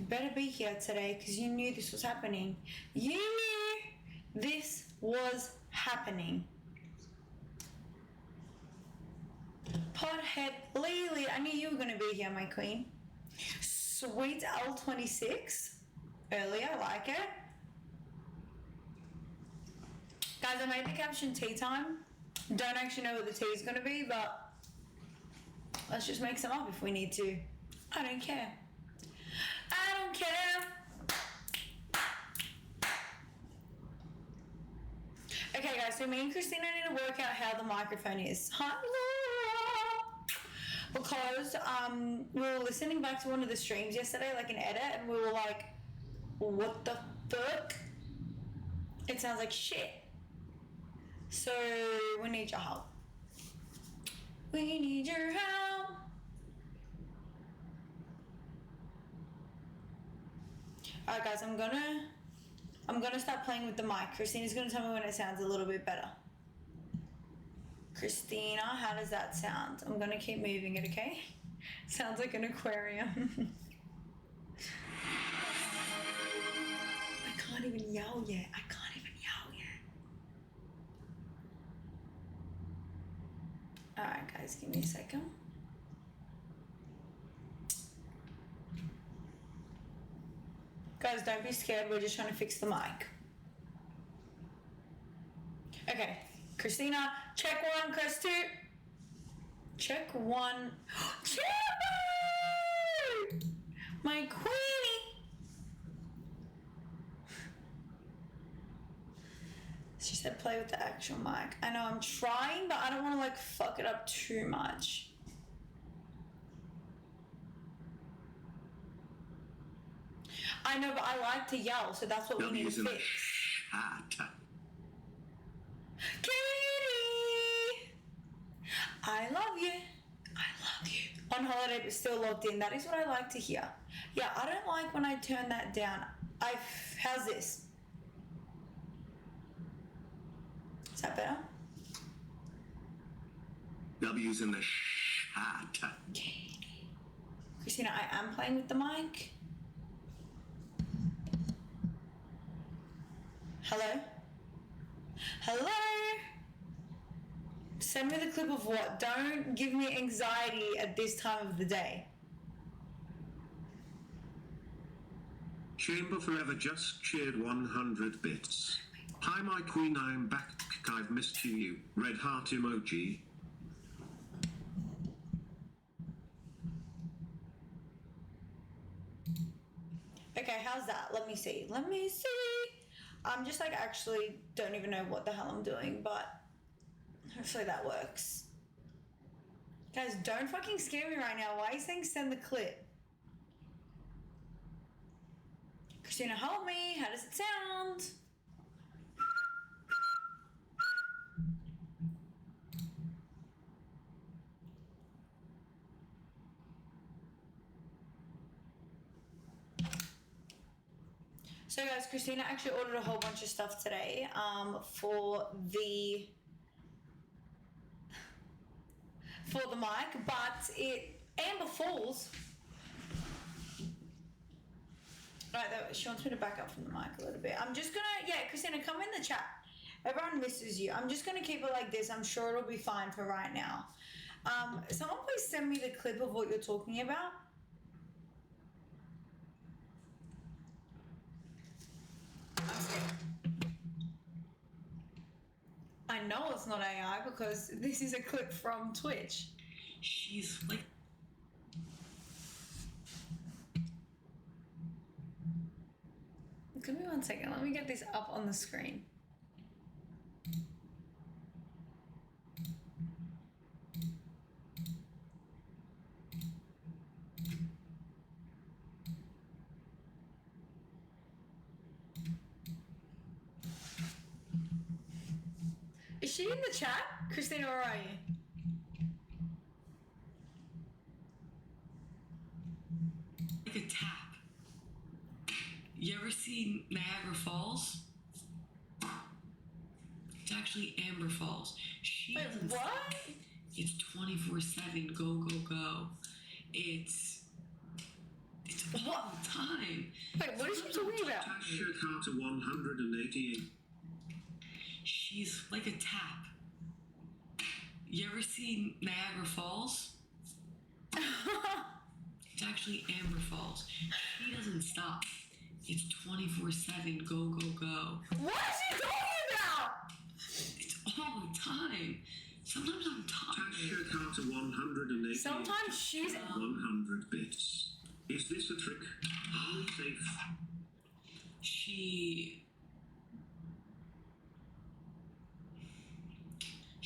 better be here today because you knew this was happening. You knew this was happening. Pothead Lily, I knew you were going to be here, my queen. Sweet L26. Earlier, I like it. Guys, I made the caption tea time. Don't actually know what the tea is going to be, but let's just make some up if we need to. I don't care. I don't care. Okay, guys, so me and Christina need to work out how the microphone is. Because we were listening back to one of the streams yesterday, like an edit, and we were like, what the fuck? It sounds like shit. So we need your help. We need your help. Alright guys, I'm gonna start playing with the mic. Christina's gonna tell me when it sounds a little bit better. Christina, how does that sound? I'm gonna keep moving it, okay? Sounds like an aquarium. I can't even yell yet. Alright guys, give me a second. Guys, don't be scared. We're just trying to fix the mic. Okay, Christina, check one, Chris two. Check one. Cherry! My queenie! She said play with the actual mic. I know I'm trying, but I don't want to like fuck it up too much. I know, but I like to yell, so that's what we need to fix. Katie! I love you. On holiday, but still logged in. That is what I like to hear. Yeah, I don't like when I turn that down. How's this? Is that better? W's in the chat. Katie. Christina, I am playing with the mic. Hello? Send me the clip of what? Don't give me anxiety at this time of the day. Chamber Forever just cheered 100 bits. Hi my queen, I'm back. I've missed you. Red heart emoji. Okay, how's that? Let me see. I'm just like actually don't even know what the hell I'm doing, but hopefully that works. Guys, don't fucking scare me right now. Why are you saying send the clip? Christina, help me. How does it sound? So guys, Christina actually ordered a whole bunch of stuff today for the mic, but Amber Falls. Right, she wants me to back up from the mic a little bit. I'm just gonna, Christina, come in the chat. Everyone misses you. I'm just gonna keep it like this. I'm sure it'll be fine for right now. Someone please send me the clip of what you're talking about. I know it's not AI because this is a clip from Twitch. She's like... Give me 1 second. Let me get this up on the screen. Is she in the chat? Christina, where are you? Like a tap. You ever seen Niagara Falls? It's actually Amber Falls. Wait, what? It's 24/7, go, go, go. It's It's all the time. Wait, what is she talking about? Tasha Carter 188. She's like a tap. You ever seen Niagara Falls? It's actually Amber Falls. She doesn't stop. It's 24/7. Go, go, go. What is she talking about? It's all the time. Sometimes I'm tired. Tasha Carter 188. Sometimes she's 100 bits. Is this a trick? Are we safe? She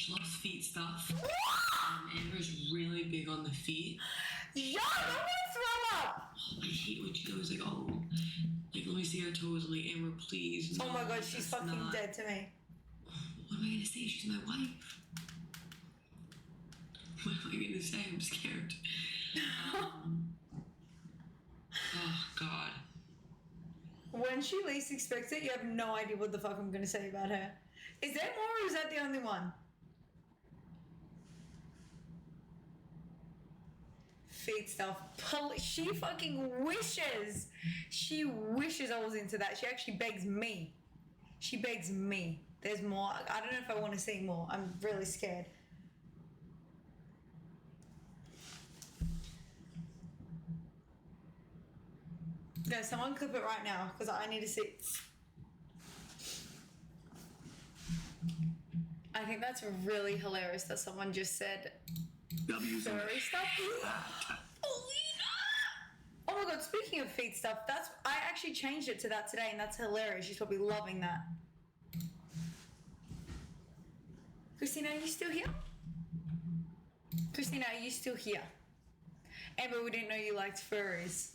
loves feet stuff. Amber's really big on the feet. Yo, I'm gonna throw up. I hate when she goes like, oh, like let me see her toes. I'm like, Amber, please. Oh no, my god, she's that's fucking not. dead to me. What am I gonna say? She's my wife. What am I gonna say? I'm scared. Oh God. When she least expects it, you have no idea what the fuck I'm gonna say about her. Is there more or is that the only one? Feet stuff. She fucking wishes. She wishes I was into that. She actually begs me. She begs me. There's more. I don't know if I want to see more. I'm really scared. No, someone clip it right now because I need to see. I think that's really hilarious that someone just said W's on furry stuff. Oh my god, speaking of feet stuff, I actually changed it to that today and that's hilarious. She's probably loving that. Christina, are you still here? Christina, are you still here? Amber, we didn't know you liked furries.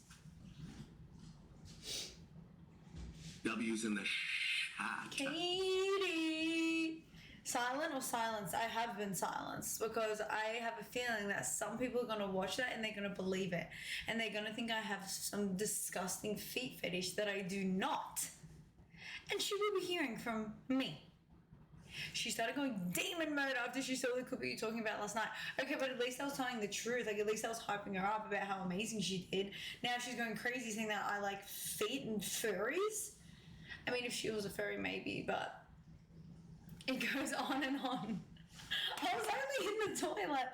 W's in the chat. Katie! Silent or silence? I have been silenced because I have a feeling that some people are going to watch that and they're going to believe it. And they're going to think I have some disgusting feet fetish that I do not. And she will be hearing from me. She started going demon mode after she saw the clip you were talking about last night. Okay, but at least I was telling the truth. Like, at least I was hyping her up about how amazing she did. Now she's going crazy saying that I like feet and furries. I mean, if she was a furry, maybe, but it goes on and on. I was only in the toilet.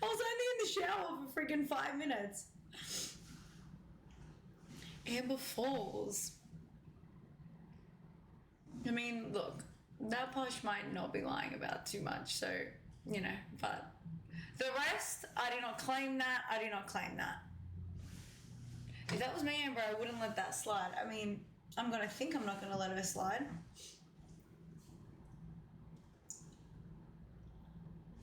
I was only in the shower for freaking 5 minutes. Amber Falls. I mean, look, that posh might not be lying about too much, so, you know, but the rest, I do not claim that. I do not claim that. If that was me, Amber, I wouldn't let that slide. I mean, I'm going to think I'm not going to let her slide.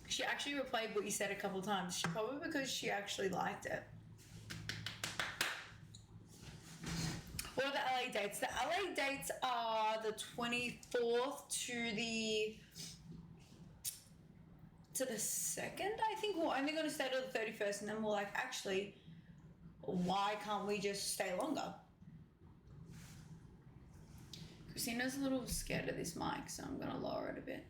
She actually replayed what you said a couple times. Probably because she actually liked it. What are the LA dates? The LA dates are the 24th to the 2nd, I think. We're only going to stay till the 31st and then we're like, actually, why can't we just stay longer? Christina's a little scared of this mic, so I'm going to lower it a bit.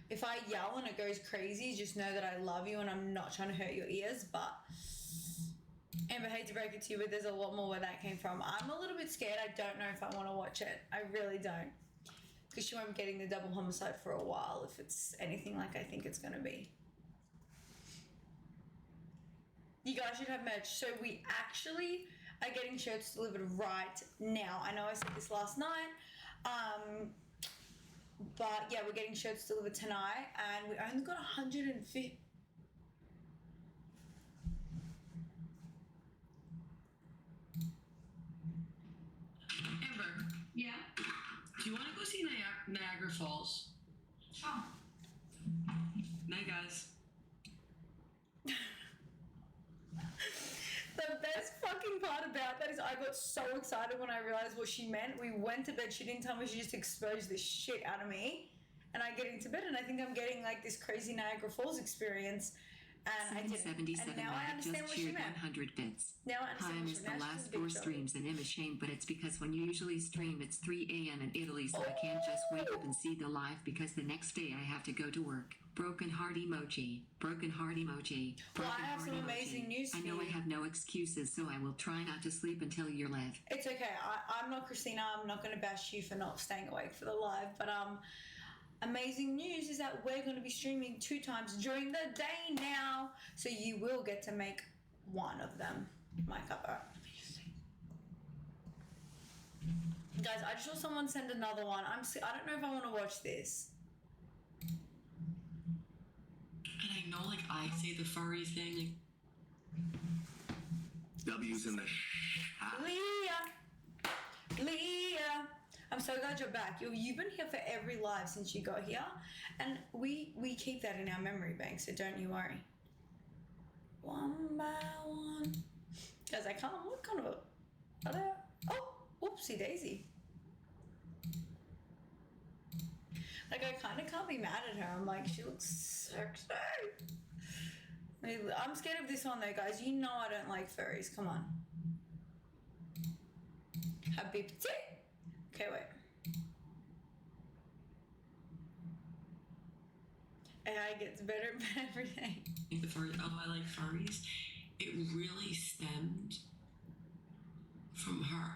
If I yell and it goes crazy, just know that I love you and I'm not trying to hurt your ears, but Amber, hate to break it to you, but there's a lot more where that came from. I'm a little bit scared. I don't know if I want to watch it. I really don't. Because she won't be getting the double homicide for a while if it's anything like I think it's going to be. You guys should have merch. So we actually are getting shirts delivered right now. I know I said this last night. But yeah, we're getting shirts delivered tonight and we only got 150. Amber. Yeah? Do you want to go see Niagara Falls? Sure. Night, guys. The best fucking part about that is I got so excited when I realized what she meant. We went to bed. She didn't tell me. She just exposed the shit out of me. And I get into bed and I think I'm getting like this crazy Niagara Falls experience. And I didn't. 77 And now I understand just what she cheered meant. 100 bits. Now I understand Time what is she the meant. last 4 streams and I'm ashamed, but it's because when you usually stream, it's 3 a.m. in Italy, so I can't just wake up and see the live because the next day I have to go to work. Broken heart emoji. Broken heart emoji. Well, Broken I have heart some emoji. amazing news I for know I you. have no no excuses, so I will try not to sleep until you're live. It's okay. I'm not Christina. I'm not going to bash you for not staying awake for the live. But amazing news is that we're going to be streaming 2 times during the day now. So you will get to make one of them. My cup. All right. Guys, I just saw someone send another one. I don't know if I want to watch this. And I know, like, I say the furry thing, like, W's in the Leah, I'm so glad you're back. You've been here for every live since you got here, and we keep that in our memory bank, so don't you worry. One by one. Guys, I can't look on it. Oh, whoopsie daisy. Like, I kind of can't be mad at her. I'm like, she looks sexy. I'm scared of this one though, guys. You know I don't like furries. Come on. Happy Okay, wait. AI gets better and better every day. the furry, I like furries. It really stemmed from her.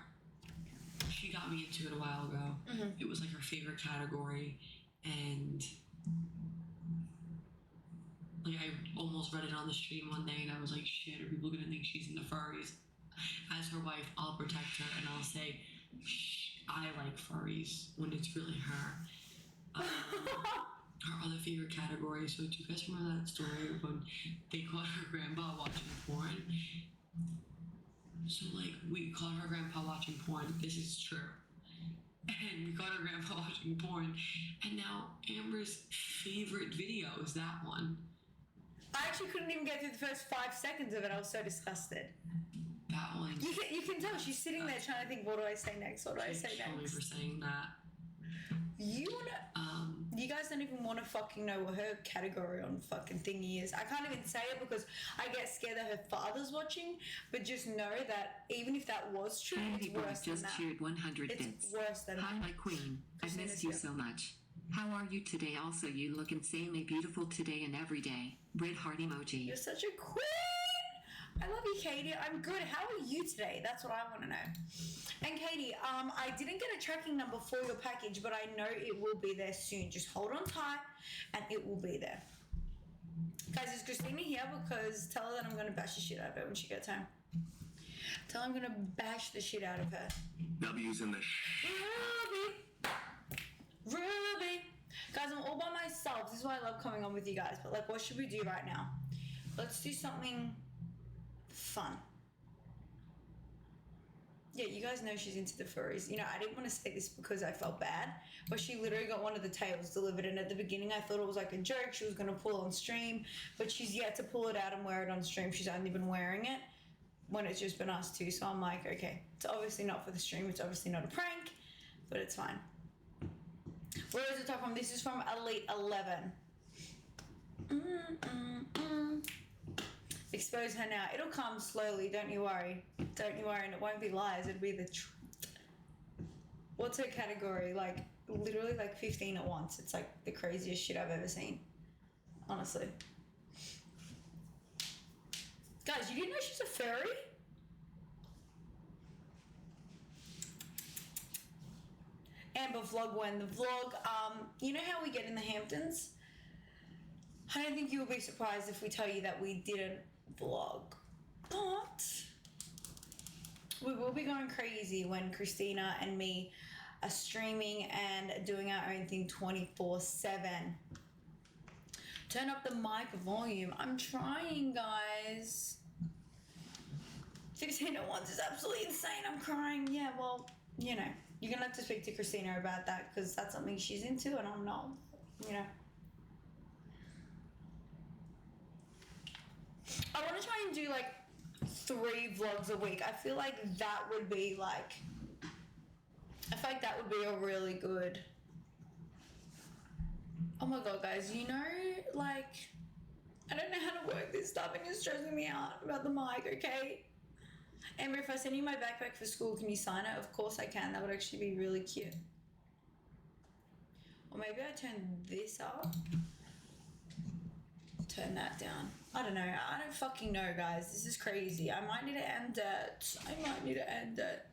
She got me into it a while ago. Mm-hmm. It was like her favorite category, and like I almost read it on the stream one day, and I was like, "Shit, are people gonna think she's into furries?" As her wife, I'll protect her, and I'll say, "I like furries," when it's really her. Her other favorite category. So do you guys remember that story when they caught her grandpa watching porn? So like we caught her grandpa watching porn. This is true. And we caught her grandpa watching porn. And now Amber's favorite video is that one. I actually couldn't even get through the first 5 seconds of it. I was so disgusted. That one. You can tell she's sitting there trying to think, what do I say next? What do I say next? For saying that. You guys don't even want to fucking know what her category on fucking thingy is. I can't even say it because I get scared that her father's watching, but just know that even if that was true, Andy it's Bird worse than just that. cheered 100 It's bits. worse than Hi, that. my queen. I've missed you Christina's so much. How are you today? Also, you look insanely beautiful today and every day. Red heart emoji. You're such a queen! I love you, Katie. I'm good. How are you today? That's what I want to know. And Katie, I didn't get a tracking number for your package, but I know it will be there soon. Just hold on tight, and it will be there. Guys, is Christina here? Because tell her that I'm going to bash the shit out of her when she gets home. Tell her I'm going to bash the shit out of her. W's in the Ruby. Guys, I'm all by myself. This is why I love coming on with you guys. But, like, what should we do right now? Let's do something fun. Yeah, you guys know she's into the furries. You know, I didn't want to say this because I felt bad, but she literally got one of the tails delivered, and at the beginning I thought it was like a joke. She was going to pull on stream, but she's yet to pull it out and wear it on stream. She's only been wearing it when it's just been us two. So I'm like, okay, it's obviously not for the stream. It's obviously not a prank, but it's fine. Where is it talk from? This is from Elite 11. Expose her now. It'll come slowly, don't you worry. Don't you worry, and it won't be lies, it'll be the truth. What's her category? Like, literally like 15 at once. It's like the craziest shit I've ever seen. Honestly. Guys, you didn't know she's a furry? Amber vlog when the vlog, you know how we get in the Hamptons? I don't think you will be surprised if we tell you that we didn't vlog, but we will be going crazy when Christina and me are streaming and doing our own thing 24/7. Turn up the mic volume. I'm trying, guys. 15 at once is absolutely insane. I'm crying. Yeah, well, you know, you're gonna have to speak to Christina about that because that's something she's into and I'm not, you know. I want to try and do like 3 vlogs a week. I feel like that would be like, I feel like that would be a really good, oh my god guys, you know, like, I don't know how to work this stuff and it's stressing me out about the mic, okay? Amber, if I send you my backpack for school, can you sign it? Of course I can, that would actually be really cute. Or maybe I turn this up, turn that down. I don't know. I don't fucking know, guys. This is crazy. I might need to end it.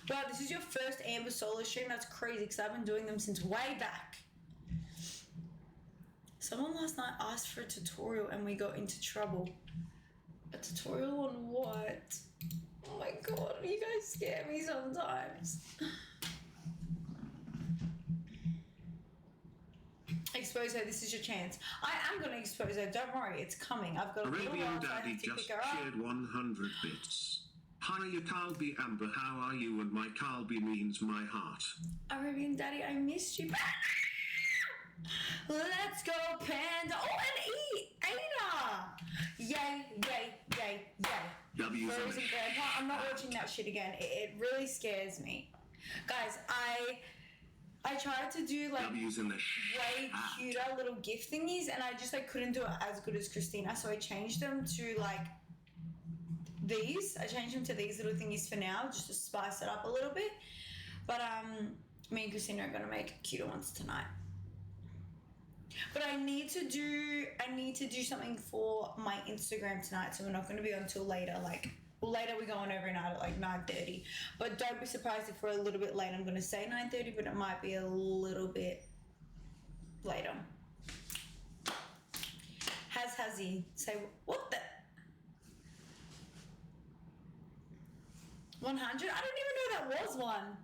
Wow, this is your first Amber solo stream? That's crazy because I've been doing them since way back. Someone last night asked for a tutorial and we got into trouble. A tutorial on what? Oh my god, you guys scare me sometimes. Expose her, this is your chance. I am going to expose her, don't worry, it's coming. I've got a little Arabian while so I Daddy have to just pick her up. shared 100 bits. Hiya Calby Amber, how are you? And my Calby means my heart. Arabian Daddy, I missed you. Let's go, Panda. Oh, and eat. Ada. Yay, yay, yay, yay. W's on Frozen it. Grandpa. I'm not watching that shit again. It really scares me. Guys, I tried to do like W's in the way cuter little gift thingies and I just like couldn't do it as good as Christina, so I changed them to like these. I changed them to these little thingies for now just to spice it up a little bit. But me and Christina are gonna make cuter ones tonight. But I need to do something for my Instagram tonight, so we're not gonna be on till later. Like later we're going over night at like 9:30. But don't be surprised if we're a little bit late. I'm gonna say 9:30, but it might be a little bit later. Hazzy, say what the 100? I don't even know that was one.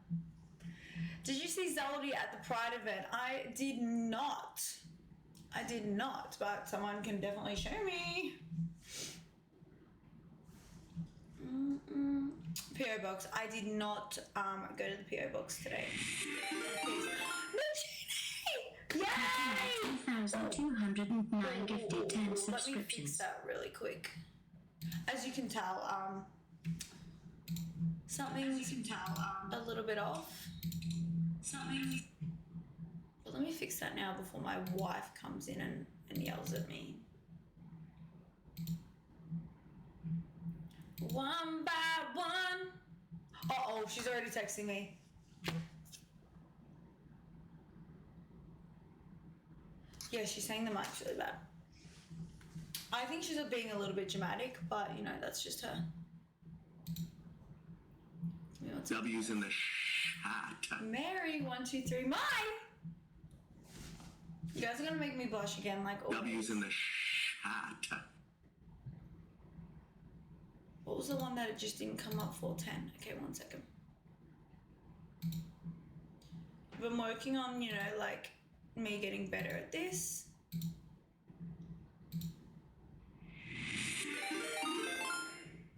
Did you see Zelda at the Pride event? I did not, but someone can definitely show me. PO box. I did not go to the PO box today. Yay! 2,209 gifted 10 Let me fix subscriptions. that really quick. As you can tell, something's a little bit off. But let me fix that now before my wife comes in and yells at me. One by one. Uh-oh, she's already texting me. Yeah, she's saying the mic's really bad. I think she's being a little bit dramatic, but you know, that's just her. W's in the hat. Mary, 1, 2, 3, mine! You guys are gonna make me blush again, like always. W's in the hat. What was the one that it just didn't come up for 10? Okay, 1 second. I've been working on, you know, like me getting better at this.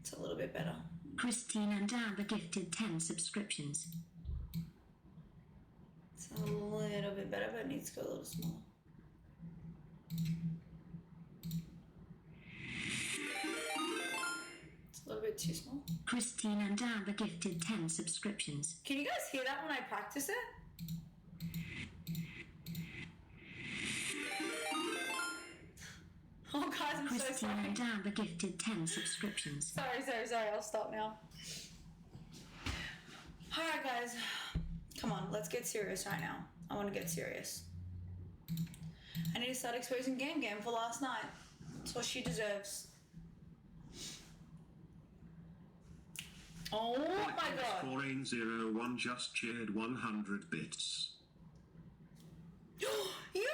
It's a little bit better. Christine and Amber gifted 10 subscriptions. It's a little bit better, but it needs to go a little smaller. It's a little bit too small. Christine and Amber gifted 10 subscriptions. Can you guys hear that when I practice it? Oh, guys, I'm so Christine sorry. and Amber gifted 10 subscriptions. Sorry. I'll stop now. Alright, guys. Come on, let's get serious right now. I want to get serious. I need to start exposing Game for last night. That's what she deserves. Oh my god. 4801 just shared 100 bits. Yuri here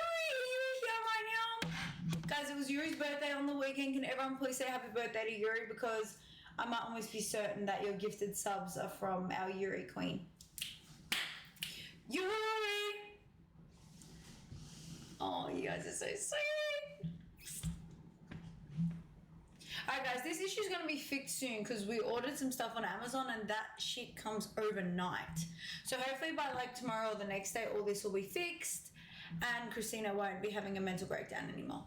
right now. Guys, it was Yuri's birthday on the weekend. Can everyone please say happy birthday to Yuri, because I might almost be certain that your gifted subs are from our Yuri queen. Yuri! Oh, you guys are so sweet. Alright guys, this issue's gonna be fixed soon because we ordered some stuff on Amazon and that shit comes overnight. So hopefully by like tomorrow or the next day, all this will be fixed and Christina won't be having a mental breakdown anymore.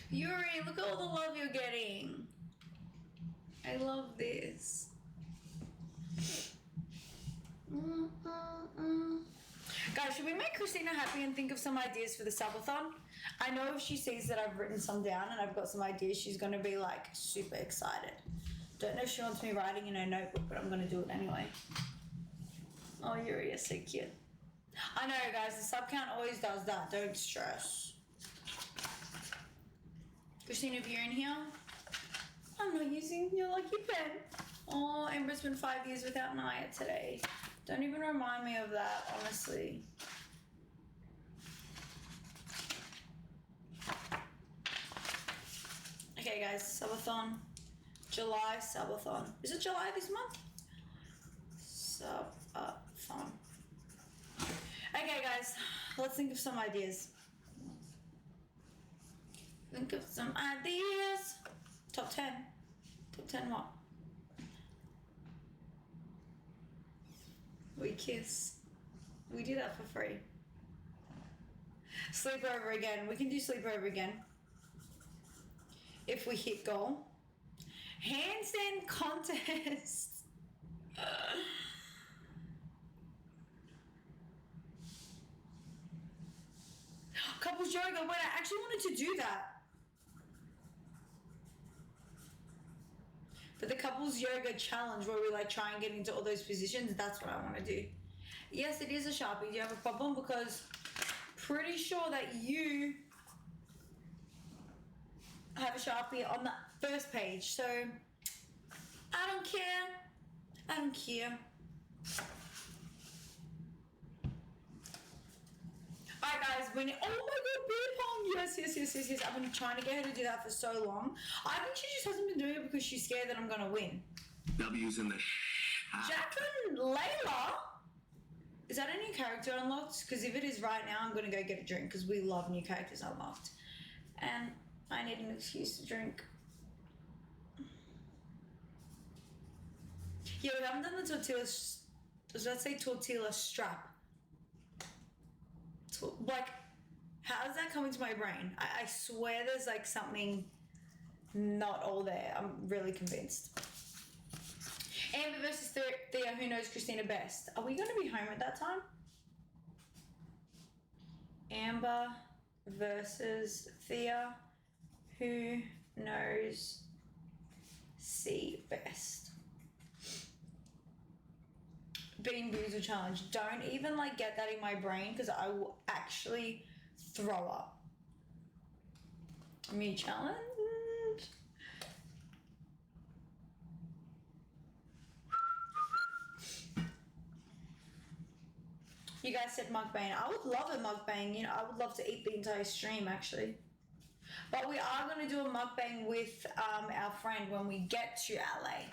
Yuri, look at all the love you're getting. I love this. Guys, should we make Christina happy and think of some ideas for the subathon? I know if she sees that I've written some down and I've got some ideas, she's going to be like super excited. Don't know if she wants me writing in her notebook, but I'm going to do it anyway. Oh, Yuri, you're so cute. I know, guys, the sub count always does that. Don't stress. Christina, if you're in here, I'm not using your lucky pen. Oh, Amber's been 5 years without Naya today. Don't even remind me of that, honestly. Okay, guys, subathon. July subathon. Is it July this month? Subathon. Okay, guys, let's think of some ideas. Think of some ideas. Top 10. Top 10 what? We kiss. We do that for free. Sleepover again. We can do sleepover again. If we hit goal. Handstand contest. Couples yoga. Wait, I actually wanted to do that. For the couples yoga challenge where we like try and get into all those positions, that's what I want to do. Yes, it is a Sharpie. Do you have a problem? Because pretty sure that you have a Sharpie on the first page. So I don't care. I don't care. Alright guys, oh my god, beer pong! Yes. I've been trying to get her to do that for so long. I think she just hasn't been doing it because she's scared that I'm gonna win. W's in the Jacqueline Layla? Is that a new character unlocked? Because if it is right now, I'm gonna go get a drink because we love new characters unlocked. And I need an excuse to drink. Yeah, we haven't done the tortilla, let's say tortilla strap. Like, how does that come into my brain? I swear there's like something not all there. I'm really convinced. Amber versus Thea, who knows Christina best? Are we going to be home at that time? Amber versus Thea, who knows C best? Bean Boozle challenge. Don't even like get that in my brain because I will actually throw up. Me challenge. You guys said mukbang. I would love a mukbang. You know, I would love to eat the entire stream actually. But we are going to do a mukbang with our friend when we get to LA.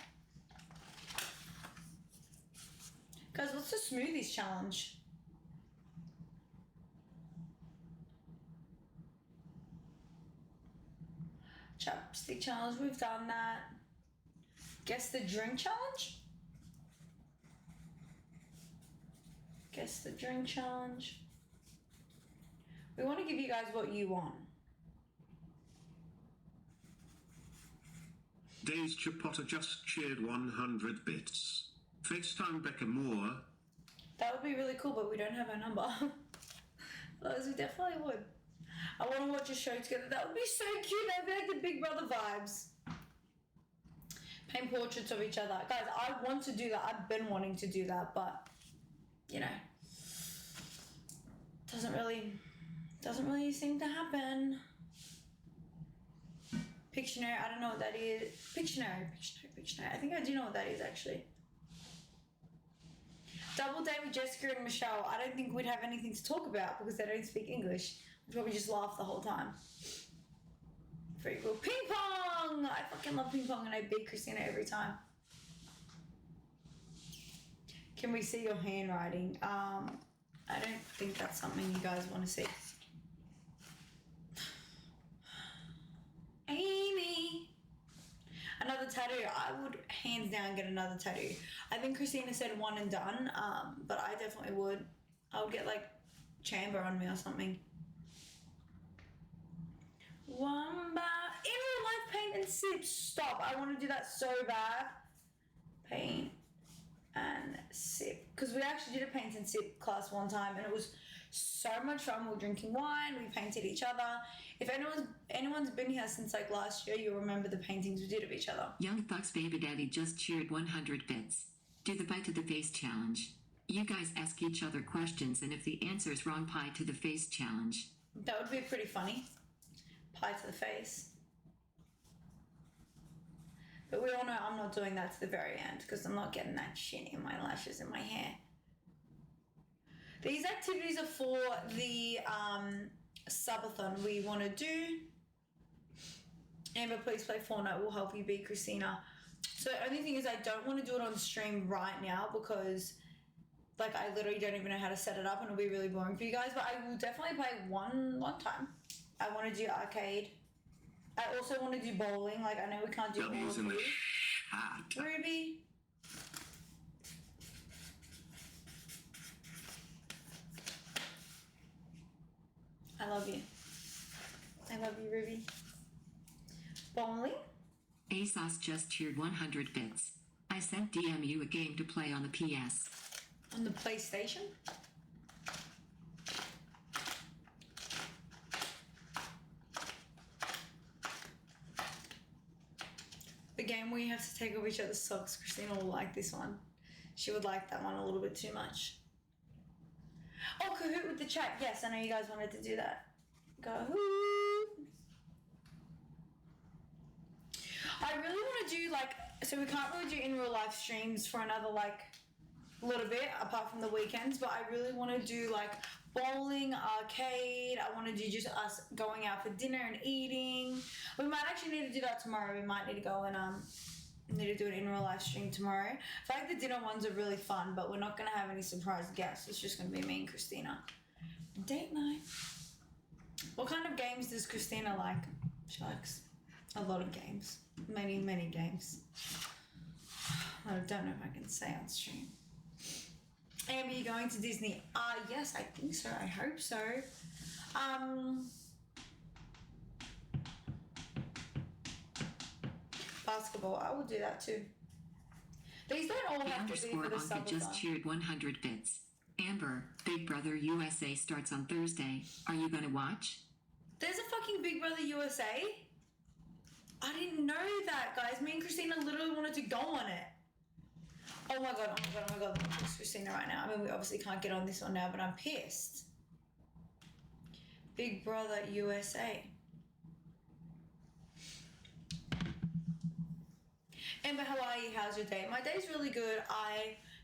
Guys, what's the smoothies challenge? Chapstick challenge, we've done that. Guess the drink challenge? Guess the drink challenge. We want to give you guys what you want. Days Chapota just cheered 100 bits. FaceTime Becca Moore. That would be really cool, but we don't have her number. Otherwise, we definitely would. I want to watch a show together. That would be so cute. That would be like the Big Brother vibes. Paint portraits of each other. Guys, I want to do that. I've been wanting to do that, but, you know, doesn't really seem to happen. Pictionary, I don't know what that is. Pictionary. I think I do know what that is, actually. Double date with Jessica and Michelle. I don't think we'd have anything to talk about because they don't speak English. We'd probably just laugh the whole time. Very cool. Ping pong! I fucking love ping pong and I beat Christina every time. Can we see your handwriting? I don't think that's something you guys want to see. Amy! Another tattoo. I would hands down get another tattoo. I think Christina said one and done, but I definitely would. I would get like chamber on me or something. One bar. In real life, paint and sip. Stop. I want to do that so bad. Paint and sip. Because we actually did a paint and sip class one time and it was so much fun. We were drinking wine. We painted each other. If anyone's been here since like last year, you'll remember the paintings we did of each other. Young Fox Baby Daddy just cheered 100 bits. Do the bite to the face challenge. You guys ask each other questions and if the answer's wrong, pie to the face challenge. That would be pretty funny. Pie to the face. But we all know I'm not doing that to the very end because I'm not getting that shit in my lashes and my hair. These activities are for the subathon we want to do. Amber, please play Fortnite. We'll help you beat Christina. So the only thing is I don't want to do it on stream right now because like I literally don't even know how to set it up and it'll be really boring for you guys. But I will definitely play one time. I want to do arcade. I also want to do bowling. Like I know we can't do all W's of in the these. chat. Ruby. I love you. I love you, Ruby. Bowling? ASOS just cheered 100 bits. I sent DMU a game to play on the PS. On the PlayStation? The game where you have to take off each other's socks. Christina will like this one. She would like that one a little bit too much. Oh, Kahoot with the chat. Yes, I know you guys wanted to do that. Kahoot. I really want to do like, so we can't really do in real life streams for another like little bit apart from the weekends, but I really want to do like bowling, arcade. I want to do just us going out for dinner and eating. We might actually need to do that tomorrow. We might need to go and need to do an in real life stream tomorrow. I feel like the dinner ones are really fun, but we're not going to have any surprise guests. It's just going to be me and Christina. Date night. What kind of games does Christina like? She likes a lot of games. Many, many games. I don't know if I can say on stream. Amber, you going to Disney? Yes, I think so. I hope so. Basketball, I will do that too. These don't all The have to be for underscore the Anka just subathon. cheered 100 bits. Amber, Big Brother USA starts on Thursday. Are you gonna watch? There's a fucking Big Brother USA? I didn't know that, guys. Me and Christina literally wanted to go on it. Oh my god, oh my god, oh my god. It's Christina right now. I mean, we obviously can't get on this one now, but I'm pissed. Big Brother USA. Amber, how are you? How's your day? My day's really good.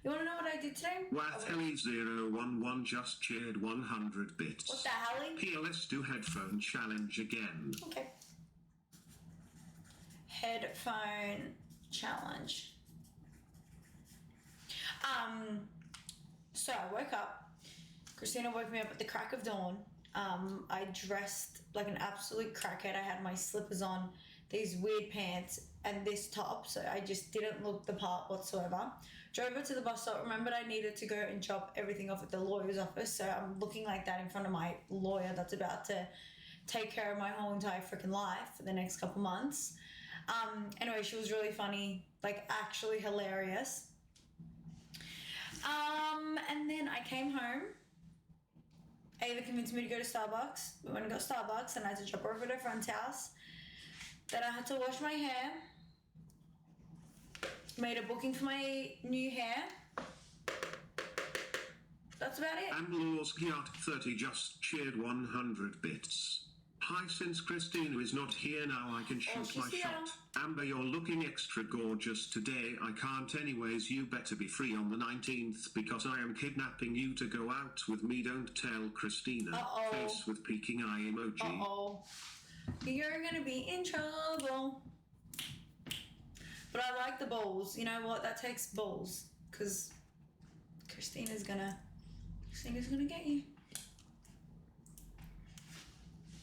You want to know what I did today? Watheli011 just cheered 100 bits. What the hell? PLS do headphone challenge again. Okay. Headphone challenge. So I woke up. Christina woke me up at the crack of dawn. I dressed like an absolute crackhead. I had my slippers on, these weird pants, and this top, so I just didn't look the part whatsoever. Drove her to the bus stop, remembered I needed to go and drop everything off at the lawyer's office, so I'm looking like that in front of my lawyer that's about to take care of my whole entire freaking life for the next couple months. Anyway, she was really funny, like actually hilarious. And then I came home. Ava convinced me to go to Starbucks. We went and got Starbucks and I had to drop her over at her friend's house. Then I had to wash my hair. Made a booking for my new hair. That's about it. And Law's Gyat 30 just cheered 100 bits. Hi, since Christina is not here now, I can shoot she's my here. shot. Amber, you're looking extra gorgeous today. I can't anyways. You better be free on the 19th because I am kidnapping you to go out with me. Don't tell Christina. Uh-oh. Face with peeking eye emoji. Uh-oh. You're gonna be in trouble. But I like the bowls. You know what? That takes bowls. Because Christina's gonna get you.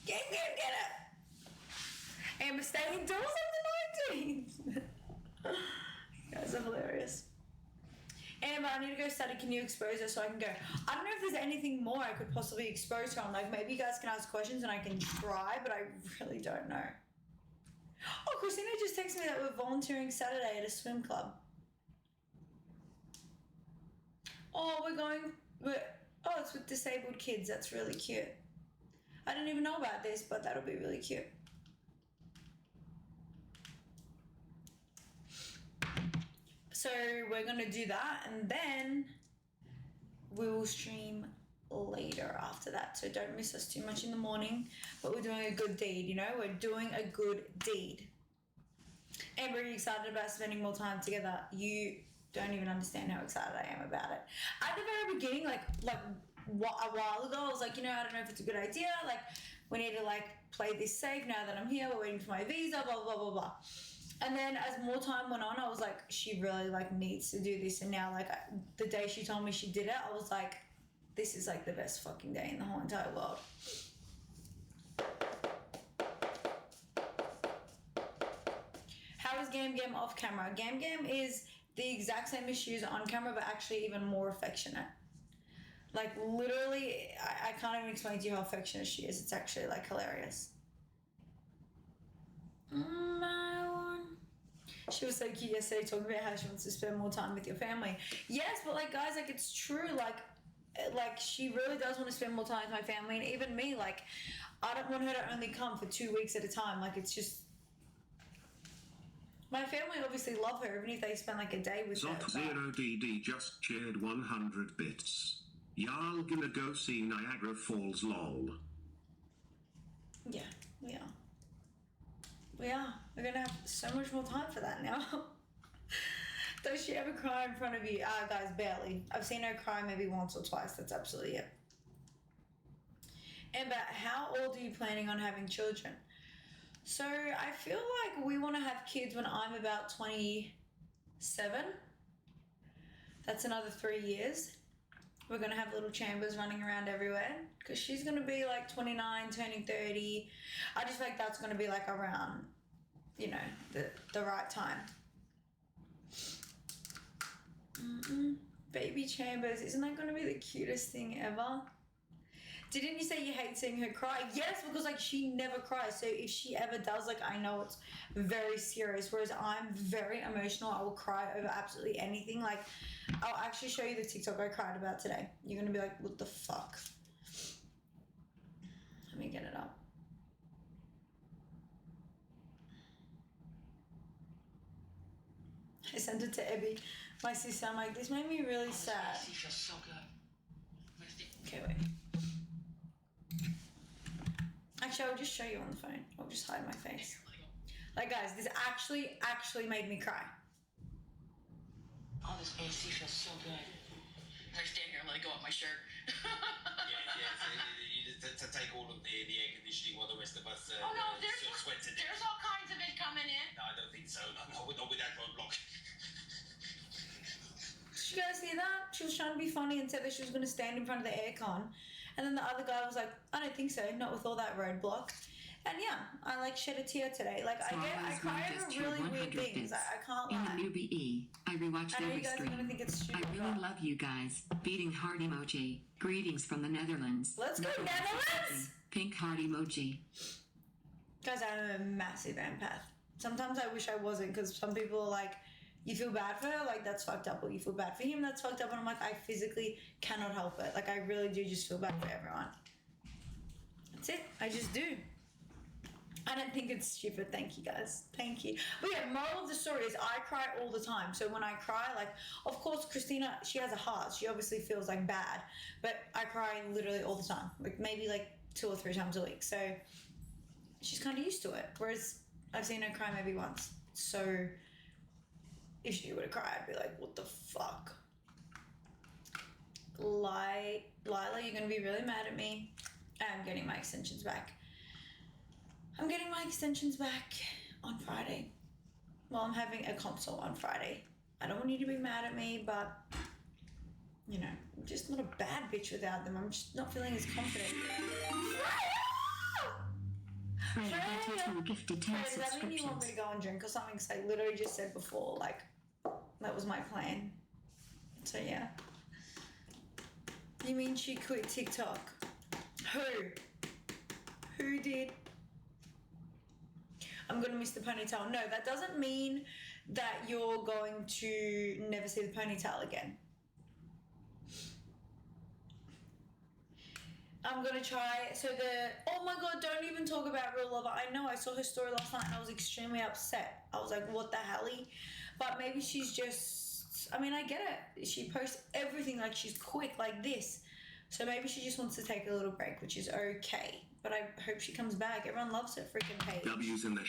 Get it! Amber staying indoors on the 19th. You guys are hilarious. Amber, I need to go study. Can you expose her so I can go? I don't know if there's anything more I could possibly expose her on. Like, maybe you guys can ask questions and I can try, but I really don't know. Oh, Christina just texted me that we're volunteering Saturday at a swim club. Oh, it's with disabled kids. That's really cute. I didn't even know about this, but that'll be really cute. So we're gonna do that, and then we will stream later after that. So don't miss us too much in the morning, but we're doing a good deed, you know? We're doing a good deed. Amber, are you excited about spending more time together? You don't even understand how excited I am about it. At the very beginning, like a while ago, I was like, I don't know if it's a good idea. Like, we need to like play this safe now that I'm here. We're waiting for my visa. Blah blah blah blah. And then as more time went on, I was like, she really like needs to do this. And now, like the day she told me she did it, I was like, this is like the best fucking day in the whole entire world. How is Gam Gam off camera? Gam Gam is the exact same as she is on camera, but actually even more affectionate. Like literally, I can't even explain to you how affectionate she is. It's actually like hilarious. My one. She was so cute yesterday talking about how she wants to spend more time with your family. Yes, but like guys, like it's true. Like she really does want to spend more time with my family, and even me. Like I don't want her to only come for 2 weeks at a time. Like it's just. My family obviously love her, even if they spend like a day with her. Zot0DD just shared 100 bits. Y'all gonna go see Niagara Falls lol. Yeah, we are. We are. We're gonna have so much more time for that now. Does she ever cry in front of you? Guys, barely. I've seen her cry maybe once or twice. That's absolutely it. Amber, how old are you planning on having children? So I feel like we want to have kids when I'm about 27. That's another 3 years. We're going to have little Chambers running around everywhere because she's going to be like 29, turning 30. I just feel like that's going to be like around, the right time. Baby Chambers, isn't that going to be the cutest thing ever? Didn't you say you hate seeing her cry? Yes, because like she never cries. So if she ever does, like I know it's very serious. Whereas I'm very emotional. I will cry over absolutely anything. Like I'll actually show you the TikTok I cried about today. You're gonna be like, what the fuck? Let me get it up. I sent it to Ebby, my sister. I'm like, this made me really sad. She feels so good. Okay, wait. Actually, I'll just show you on the phone. I'll just hide my face. Like, guys, this actually made me cry. Oh, this AC feels so good. I stand here and let it go up my shirt. To take all of the air conditioning while the rest of us Oh no, there's sweat to death. there's all kinds of it coming in. No, I don't think so. Not with that roadblock. Did you guys hear that? She was trying to be funny and said that she was going to stand in front of the aircon. And then the other guy was like, I don't think so, not with all that roadblock. And yeah, I like shed a tear today. Like I cry over really weird things. I can't In lie. the newbie E, I rewatched I know every you guys are stream. gonna think it's stupid. I really love you guys. Beating heart emoji. Greetings from the Netherlands. Let's go, Netherlands! Pink heart emoji. Guys, I'm a massive empath. Sometimes I wish I wasn't, because some people are like, you feel bad for her, like that's fucked up, or you feel bad for him, that's fucked up, and I'm like, I physically cannot help it. Like I really do just feel bad for everyone. That's it. I just do. I don't think it's stupid. Thank you, guys. Thank you. But yeah, moral of the story is I cry all the time. So when I cry, like, of course, Christina, she has a heart. She obviously feels like bad. But I cry literally all the time. Like maybe like 2 or 3 times a week. So she's kind of used to it. Whereas I've seen her cry maybe once. So if she were to cry, I'd be like, what the fuck? Lila, you're going to be really mad at me. I'm getting my extensions back. I'm getting my extensions back on Friday. Well, I'm having a consult on Friday. I don't want you to be mad at me, but, I'm just not a bad bitch without them. I'm just not feeling as confident. Freya Potato gifted 10 Does that mean you want me subscriptions. to go and drink or something? Because I literally just said before, like, that was my plan. So, yeah. You mean she quit TikTok? Who did? I'm gonna miss the ponytail. No, that doesn't mean that you're going to never see the ponytail again. I'm gonna try. Oh my god, don't even talk about Real Lover. I know, I saw her story last night and I was extremely upset. I was like, what the helly? But maybe she's just, I get it. She posts everything like she's quick like this. So maybe she just wants to take a little break, which is okay. But I hope she comes back. Everyone loves her freaking page. W's in the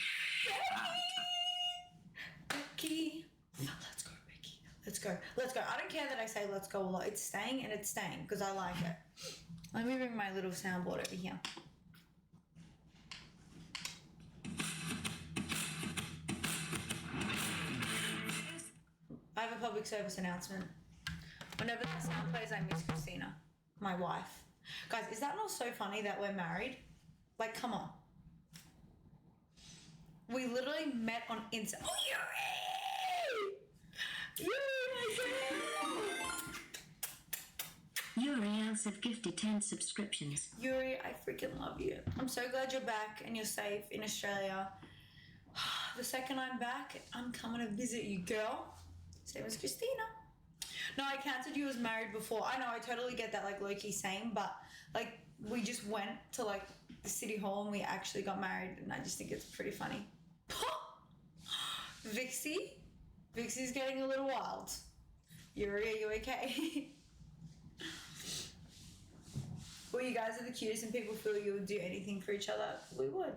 go. Let's go. I don't care that I say let's go a lot. It's staying and it's staying because I like it. Let me bring my little soundboard over here. I have a public service announcement. Whenever that sound plays, I miss Christina, my wife. Guys, is that not so funny that we're married? Like, come on. We literally met on Insta. Oh, Yuri! Yuri, Yuri else have gifted 10 subscriptions. Yuri, I freaking love you. I'm so glad you're back and you're safe in Australia. The second I'm back, I'm coming to visit you, girl. Same as Christina. No, I counted you as married before. I know, I totally get that, like, low-key same, but, like, we just went to, like, the city hall and we actually got married, and I just think it's pretty funny. Vixie's getting a little wild. Yuri, are you okay? Well, you guys are the cutest, and people feel you would do anything for each other. We would.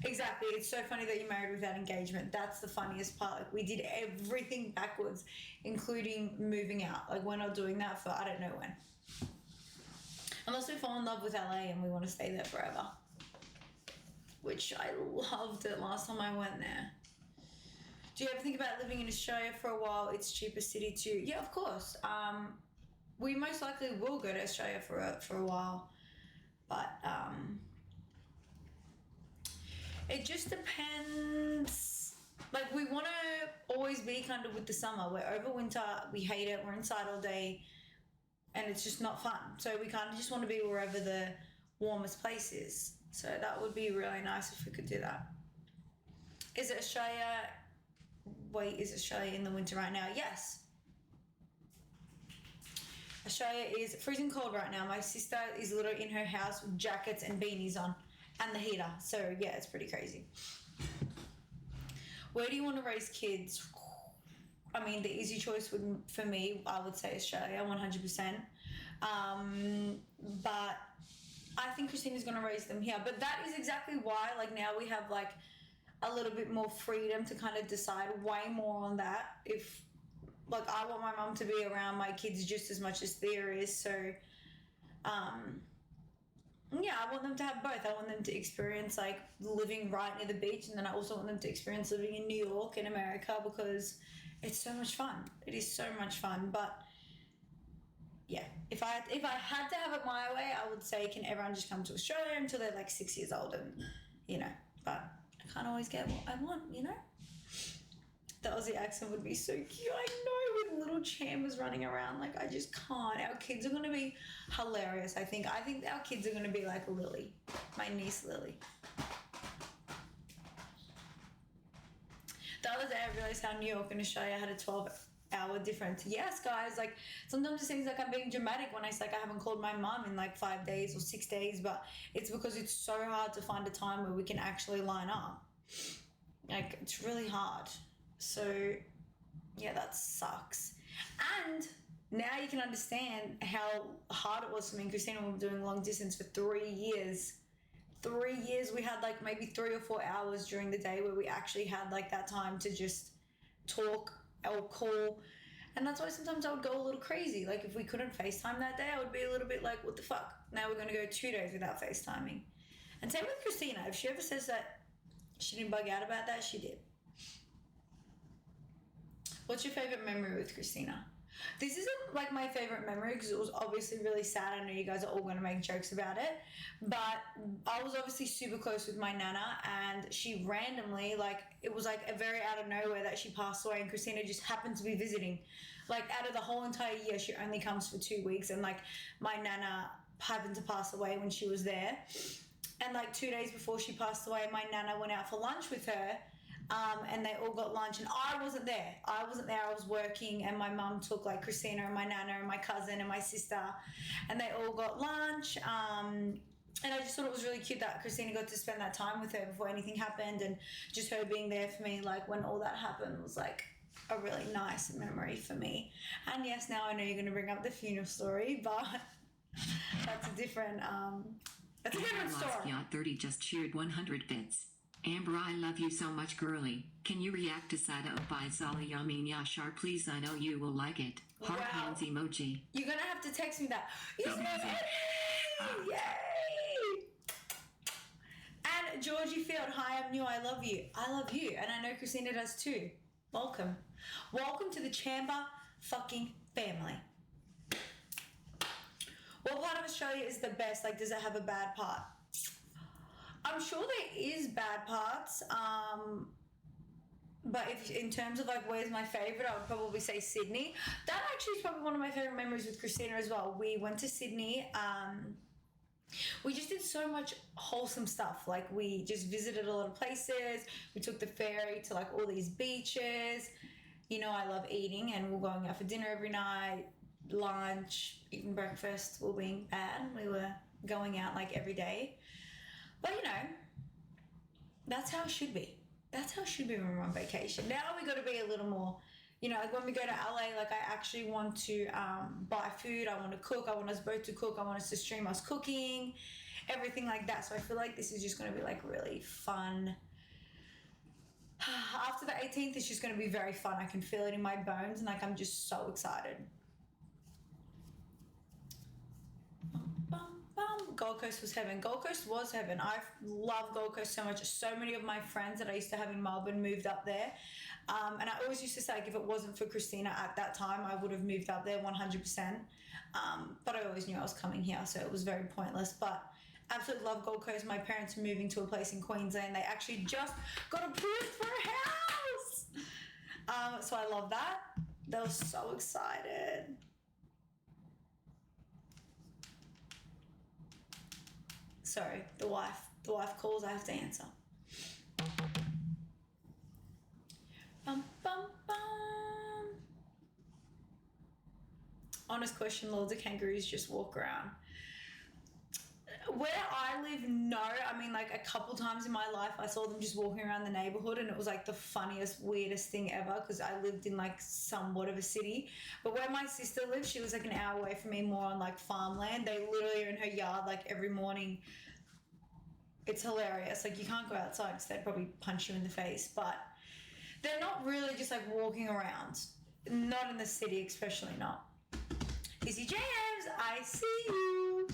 Exactly. It's so funny that you married without engagement. That's the funniest part. Like, we did everything backwards, including moving out. Like, we're not doing that for I don't know when. Unless we fall in love with LA and we want to stay there forever. Which I loved it last time I went there. Do you ever think about living in Australia for a while? It's cheaper city too. Yeah, of course. We most likely will go to Australia for a while. But it just depends. Like, we want to always be kind of with the summer. We're over winter, we hate it, we're inside all day, and it's just not fun. So we kind of just want to be wherever the warmest place is. So that would be really nice if we could do that. Is Australia in the winter right now? Yes. Australia is freezing cold right now. My sister is literally in her house with jackets and beanies on and the heater. So yeah, it's pretty crazy. Where do you want to raise kids? I mean, the easy choice for me, I would say Australia, 100%. But I think Christina's going to raise them here. But that is exactly why, like, now we have, like, a little bit more freedom to kind of decide way more on that. If, like, I want my mum to be around my kids just as much as Thea is. So, yeah, I want them to have both. I want them to experience, like, living right near the beach. And then I also want them to experience living in New York, in America, because it's so much fun. It is so much fun. But yeah, if I had to have it my way, I would say, can everyone just come to Australia until they're like 6 years old, and, you know, but I can't always get what I want, you know? The Aussie accent would be so cute. I know, with little Chambers running around. Like, I just can't. Our kids are going to be hilarious, I think. I think our kids are going to be like Lily, my niece Lily. The other day I realized how New York and Australia had a 12-hour difference. Yes, guys, like, sometimes it seems like I'm being dramatic when I say, like, I haven't called my mum in like 5 days or 6 days, but it's because it's so hard to find a time where we can actually line up. Like, it's really hard. So yeah, that sucks. And now you can understand how hard it was for me and Christina when we were doing long distance for 3 years. 3 years, we had like maybe 3 or 4 hours during the day where we actually had like that time to just talk or call. And that's why sometimes I would go a little crazy. Like, if we couldn't FaceTime that day, I would be a little bit like, what the fuck? Now we're going to go 2 days without FaceTiming. And same with Christina. If she ever says that she didn't bug out about that, she did. What's your favorite memory with Christina? This isn't like my favorite memory because it was obviously really sad. I know you guys are all going to make jokes about it, but I was obviously super close with my nana, and she randomly, like, it was like a very out of nowhere that she passed away, and Christina just happened to be visiting. Like, out of the whole entire year, she only comes for 2 weeks, and like my nana happened to pass away when she was there. And like 2 days before she passed away, my nana went out for lunch with her. And they all got lunch, and I wasn't there. I was working, and my mum took like Christina and my nana and my cousin and my sister, and they all got lunch. And I just thought it was really cute that Christina got to spend that time with her before anything happened, and just her being there for me, like, when all that happened, was like a really nice memory for me. And yes, now I know you're going to bring up the funeral story, but that's a different story. Yacht 30 just cheered 100 bits. Amber, I love you so much, girly. Can you react to Sada by Zali Yamin Yashar, please? I know you will like it. Heart Wow. hands emoji. You're gonna have to text me that. Yes, Amazing. yay! And Georgie Field, hi, I'm new. I love you. I love you, and I know Christina does too. Welcome, welcome to the Chamber fucking family. What part of Australia is the best? Like, does it have a bad part? I'm sure there is bad parts. But if in terms of like where's my favorite, I would probably say Sydney. That actually is probably one of my favorite memories with Christina as well. We went to Sydney. We just did so much wholesome stuff. Like we just visited a lot of places. We took the ferry to like all these beaches. You know, I love eating, and we're going out for dinner every night, lunch, even breakfast. Well, being bad, we were going out like every day. But you know, that's how it should be. That's how it should be when we're on vacation. Now we got to be a little more, you know, like when we go to LA, like I actually want to buy food. I want to cook. I want us both to cook. I want us to stream us cooking, everything like that. So I feel like this is just going to be like really fun. After the 18th, it's just going to be very fun. I can feel it in my bones, and like I'm just so excited. Gold Coast was heaven. Gold Coast was heaven. I love Gold Coast so much. So many of my friends that I used to have in Melbourne moved up there. And I always used to say, like, if it wasn't for Christina at that time, I would have moved up there 100%. But I always knew I was coming here, so it was very pointless. But absolutely love Gold Coast. My parents are moving to a place in Queensland. They actually just got approved for a house. So I love that. They were so excited. Sorry, the wife calls, I have to answer. Bum, bum, bum. Honest question, Lords of Kangaroos just walk around. Where I live, no. I mean, like a couple times in my life, I saw them just walking around the neighborhood, and it was like the funniest, weirdest thing ever because I lived in like somewhat of a city. But where my sister lived, she was like an hour away from me, more on like farmland. They literally are in her yard like every morning. It's hilarious. Like you can't go outside because they'd probably punch you in the face. But they're not really just like walking around. Not in the city, especially not. Izzy Jams, I see you.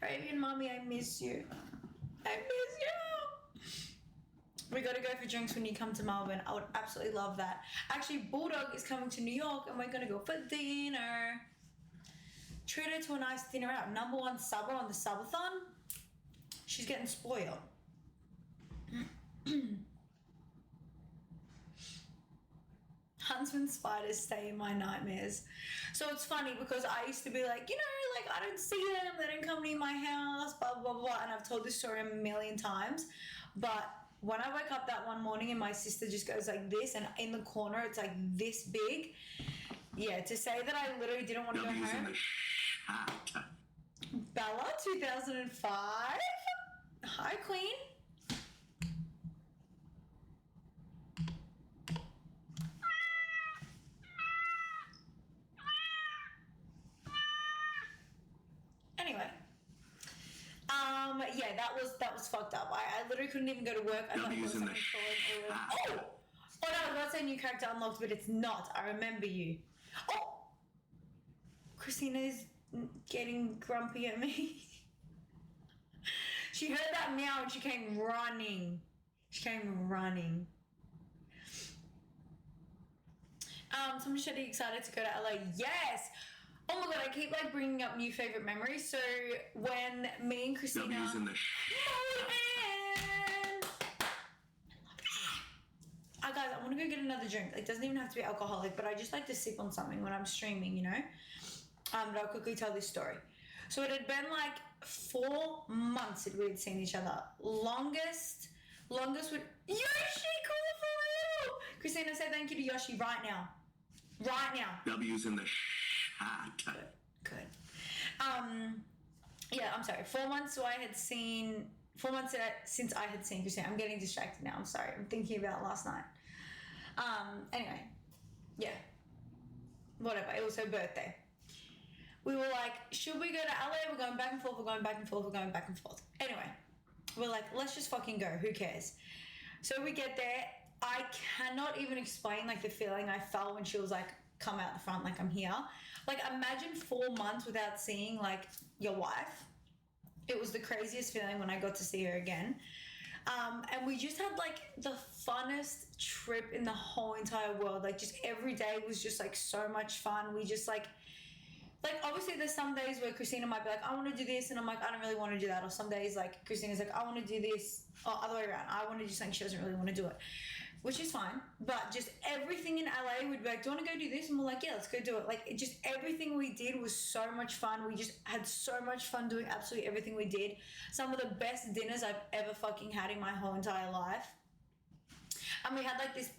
Arabian Mommy, I miss you. I miss you. We got to go for drinks when you come to Melbourne. I would absolutely love that. Actually, Bulldog is coming to New York, and we're going to go for dinner. Treat her to a nice dinner out. Number one subber on the subathon. She's getting spoiled. Huntsman spiders stay in my nightmares. So it's funny because I used to be like, you know, like I don't see them, they don't come near my house, blah, blah, blah. And I've told this story a million times. But when I woke up that one morning and my sister just goes like this, and in the corner it's like this big. Yeah, to say that I literally didn't want to go home. Bella, 2005. Hi, Queen. Anyway, yeah, that was fucked up. I literally couldn't even go to work. I thought it was something oh, no, I was about to say new character unlocked, but it's not. I remember you. Oh, Christina's getting grumpy at me. She heard that meow and she came running. Somebody said, are you excited to go to LA? Yes. Oh my god, I keep like bringing up new favorite memories. So when me and Christina, guys, I want to go get another drink. It doesn't even have to be alcoholic, but I just like to sip on something when I'm streaming, you know. But I'll quickly tell this story. So it had been like 4 months that we had seen each other. Longest with Yoshi, cool for you. Christina, say thank you to Yoshi right now. W's in the chat. Good. Yeah, I'm sorry. 4 months. So I had seen 4 months since I had seen Christina. I'm getting distracted now. I'm sorry. I'm thinking about last night. Anyway, yeah. Whatever. It was her birthday. We were like, should we go to LA? We're going back and forth. Anyway, We're like, let's just fucking go. Who cares? So we get there. I cannot even explain like the feeling I felt when she was like, come out the front, like I'm here. Like imagine 4 months without seeing like your wife. It was the craziest feeling when I got to see her again. And we just had like the funnest trip in the whole entire world. Like just every day was just like so much fun. We just like obviously there's some days where Christina might be like, I want to do this, and I'm like, I don't really want to do that. Or some days like Christina's like, I want to do this, or other way around, I want to do something, she doesn't really want to do it, which is fine. But just everything in LA would be like, do you want to go do this? And we're like, yeah, let's go do it. Like it just everything we did was so much fun. We just had so much fun doing absolutely everything we did. Some of the best dinners I've ever fucking had in my whole entire life. And we had like this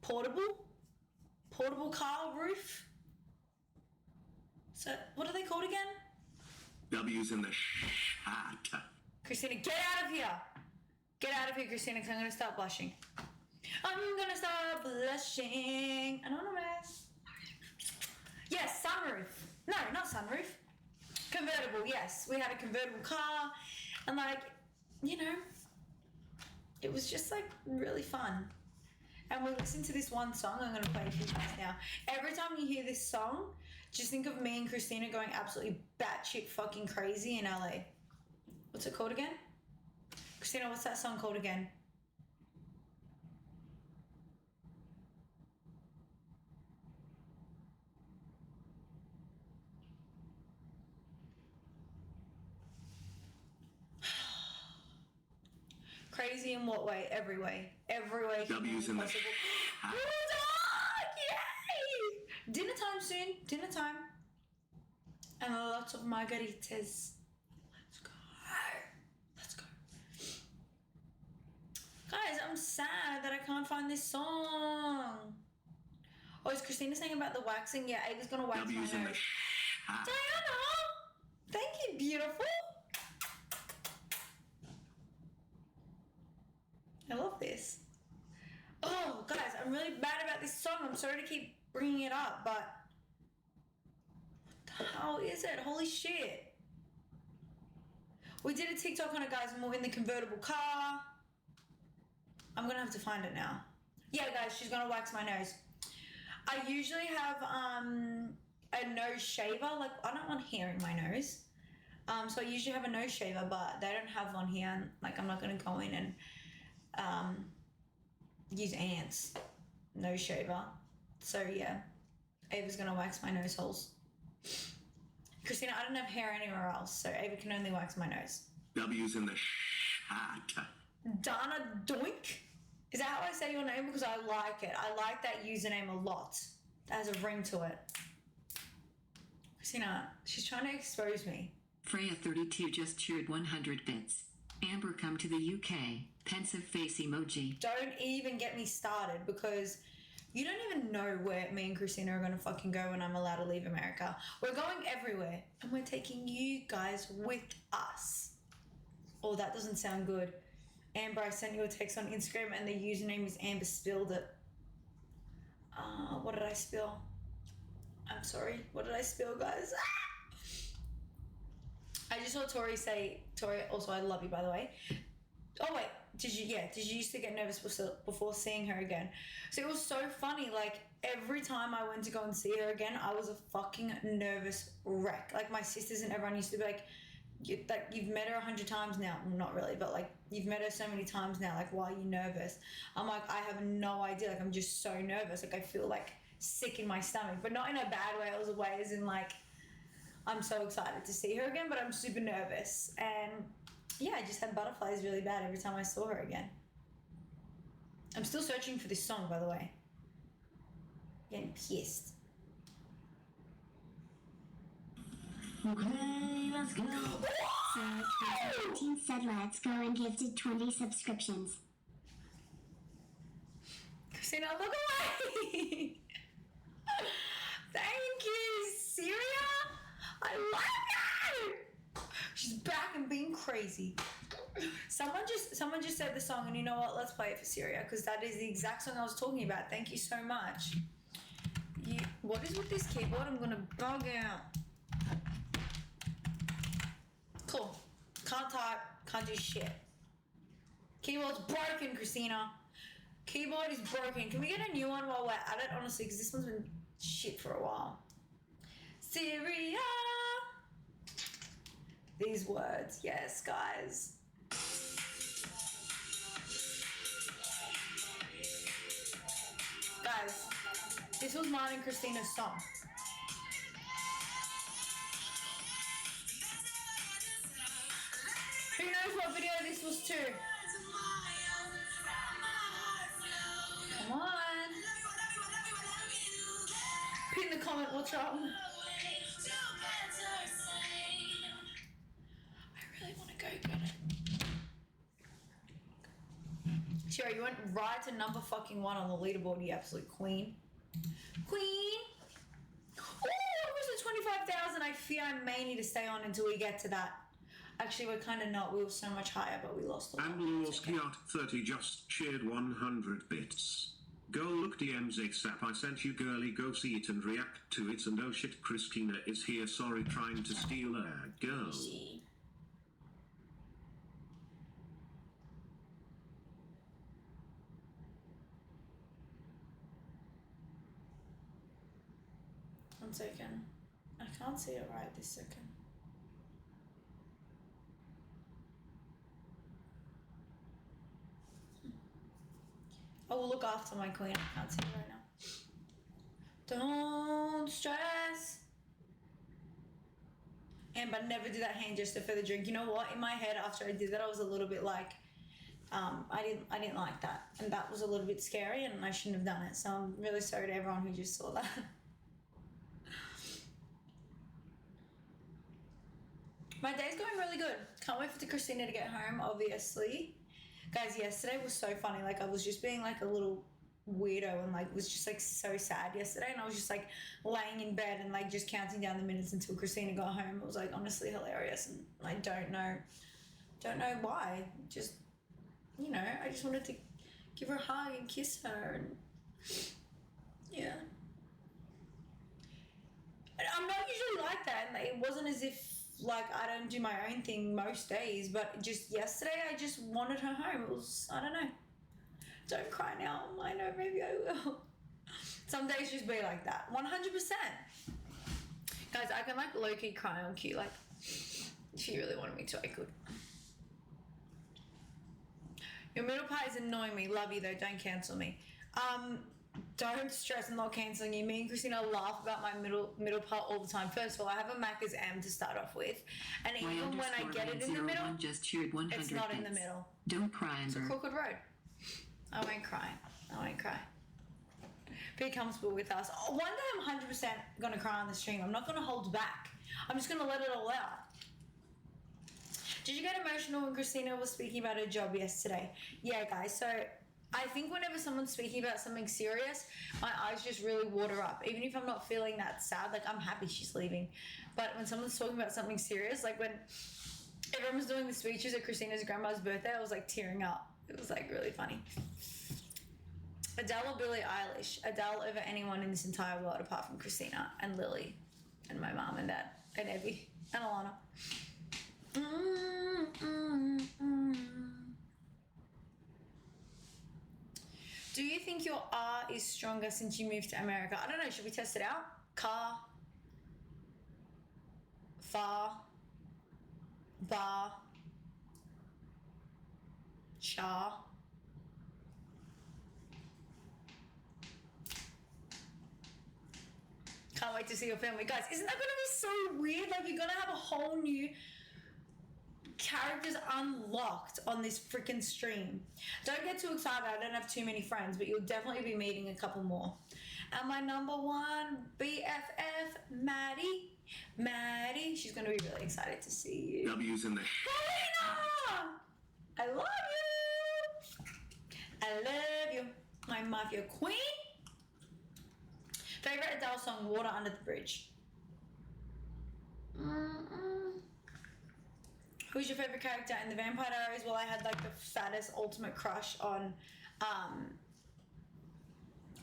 portable car roof. So what are they called again? W's in the shot. Christina, get out of here. Get out of here, Christina, because I'm going to start blushing. I'm going to start blushing. Anonymous. Yes, sunroof. No, not sunroof. Convertible, yes. We had a convertible car. And like, you know, it was just like really fun. And we listened to this one song. I'm going to play it for you guys now. Every time you hear this song, just think of me and Christina going absolutely batshit fucking crazy in LA. What's it called again? Christina, what's that song called again? Crazy in what way? Every way. Every way. W's in the possible. shot. Yay! Dinner time soon. Dinner time. And lots of margaritas. Let's go. Let's go. Guys, I'm sad that I can't find this song. Oh, is Christina saying about the waxing? Yeah, Ava's gonna wax W's my in nose. the shot. Diana! Thank you, beautiful. I love this. Oh, guys, I'm really mad about this song. I'm sorry to keep bringing it up, but what the hell is it? Holy shit. We did a TikTok on it, guys, and we're in the convertible car. I'm going to have to find it now. Yeah, guys, she's going to wax my nose. I usually have a nose shaver. Like, I don't want hair in my nose. So I usually have a nose shaver, but they don't have one here. And, like, I'm not going to go in and use ants nose shaver. So yeah, Ava's gonna wax my nose holes. Christina, I don't have hair anywhere else, so Ava can only wax my nose. W's in the shot. Dana Doink? Is that how I say your name? Because I like it. I like that username a lot. It has a ring to it. Christina, she's trying to expose me. Freya32 just cheered 100 bits. Amber, come to the UK. Pensive face emoji. Don't even get me started, because you don't even know where me and Christina are going to fucking go when I'm allowed to leave America. We're going everywhere, and we're taking you guys with us. Oh, that doesn't sound good. Amber, I sent you a text on Instagram and the username is Amber Spilled It. What did I spill? I'm sorry. What did I spill, guys? I just saw Tori say, Tori, also I love you, by the way. Oh wait, did you used to get nervous before seeing her again? So it was so funny, like every time I went to go and see her again, I was a fucking nervous wreck. Like my sisters and everyone used to be like, you've met her 100 times now. Well, not really, but like you've met her so many times now, like why are you nervous? I'm like, I have no idea, like I'm just so nervous, like I feel like sick in my stomach, but not in a bad way. It was a way as in like, I'm so excited to see her again, but I'm super nervous. And yeah, I just had butterflies really bad every time I saw her again. I'm still searching for this song, by the way. Getting pissed. Okay, let's go. So, 19 said let's go and gifted 20 subscriptions. Christina, look away! Thank you, Syria! I love you! She's back and being crazy. Someone just said the song, and you know what? Let's play it for Syria, because that is the exact song I was talking about. Thank you so much. What is with this keyboard? I'm gonna bug out. Cool. Can't type. Can't do shit. Keyboard's broken, Christina. Keyboard is broken. Can we get a new one while we're at it, honestly? Because this one's been shit for a while. Syria. These words. Yes, guys. Guys, this was mine and Christina's song. Who knows what video this was too? Come on. Pin the comment what's wrong. I really want to go get it. Sure, you went right to number fucking 1 on the leaderboard, you absolute queen. Queen! Oh, it was at 25,000. I fear I may need to stay on until we get to that. Actually, we're kind of not. We were so much higher, but we lost a lot. And Lawskiart30 just shared 100 bits. Go look DMs ASAP. I sent you girly. Go see it and react to it. And oh shit, Christina is here. Sorry, trying to steal a girl. One second. I can't see it right this second. I will look after my queen. I can't see it right now. Don't stress. Amber, never do that hand gesture for the drink. You know what? In my head, after I did that, I was a little bit like, I didn't like that, and that was a little bit scary, and I shouldn't have done it. So I'm really sorry to everyone who just saw that. My day's going really good. Can't wait for Christina to get home, obviously. Guys, yesterday was so funny. Like, I was just being like a little weirdo and like was just like so sad yesterday, and I was just like laying in bed and like just counting down the minutes until Christina got home. It was like honestly hilarious, and I don't know why. Just, you know, I just wanted to give her a hug and kiss her, and yeah. And I'm not usually like that, and it wasn't as if like I don't do my own thing most days, but just yesterday I just wanted her home. It was, I don't know. Don't cry now. I know, maybe I will. Some days just be like that. 100%. Guys, I can like low-key cry on cue. Like, if you really wanted me to, I could. Your middle part is annoying me. Love you though. Don't cancel me. Don't stress. I'm not cancelling you. Me and Christina laugh about my middle part all the time. First of all, I have a Macca's M to start off with, and even when I get it in the middle, just cheered 100 it's not in the bits. middle. Don't cry, It's a Amber. crooked road. I won't cry. I won't cry. Be comfortable with us. Oh, one day I'm 100% going to cry on the stream. I'm not going to hold back. I'm just going to let it all out. Did you get emotional when Christina was speaking about her job yesterday? Yeah, guys. So I think whenever someone's speaking about something serious, my eyes just really water up. Even if I'm not feeling that sad, like I'm happy she's leaving. But when someone's talking about something serious, like when everyone was doing the speeches at Christina's grandma's birthday, I was like tearing up. It was like really funny. Adele or Billie Eilish? Adele over anyone in this entire world apart from Christina and Lily and my mom and dad and Evie and Alana. Do you think your R is stronger since you moved to America? I don't know. Should we test it out? Car, far, bar, char. Can't wait to see your family. Guys, isn't that going to be so weird? Like, you're going to have a whole new characters unlocked on this freaking stream. Don't get too excited. I don't have too many friends, but you'll definitely be meeting a couple more. And my number one BFF, Maddie. Maddie, she's going to be really excited to see you. W's in the... Helena! I love you! I love you. My mafia queen. Favorite Adele song, Water Under the Bridge. Who's your favorite character in the Vampire Diaries? Well, I had like the fattest ultimate crush on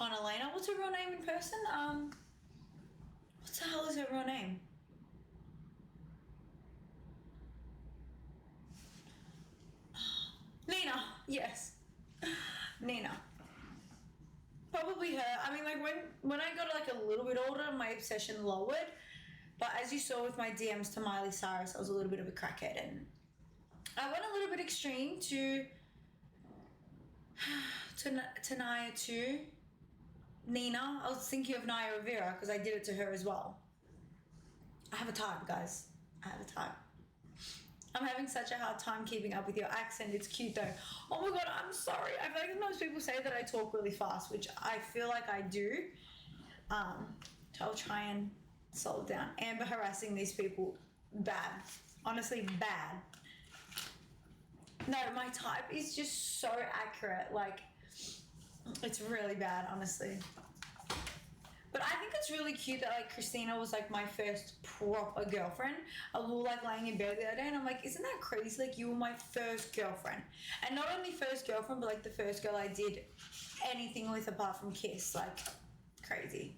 Elena. What's her real name in person? What the hell is her real name? Yes. Nina. Probably her. I mean, like when I got like a little bit older, my obsession lowered. But as you saw with my DMs to Miley Cyrus, I was a little bit of a crackhead, and I went a little bit extreme to Naya too. Nina. I was thinking of Naya Rivera because I did it to her as well. I have a type, guys. I have a type. I'm having such a hard time keeping up with your accent. It's cute though. Oh my god, I'm sorry. I feel like most people say that I talk really fast, which I feel like I do. So I'll try and slow it down. Amber harassing these people, bad. Honestly, bad. No, my type is just so accurate. Like, it's really bad, honestly. But I think it's really cute that like Christina was like my first proper girlfriend. I was like laying in bed the other day and I'm like, isn't that crazy? Like you were my first girlfriend. And not only first girlfriend, but like the first girl I did anything with apart from kiss. Like, crazy.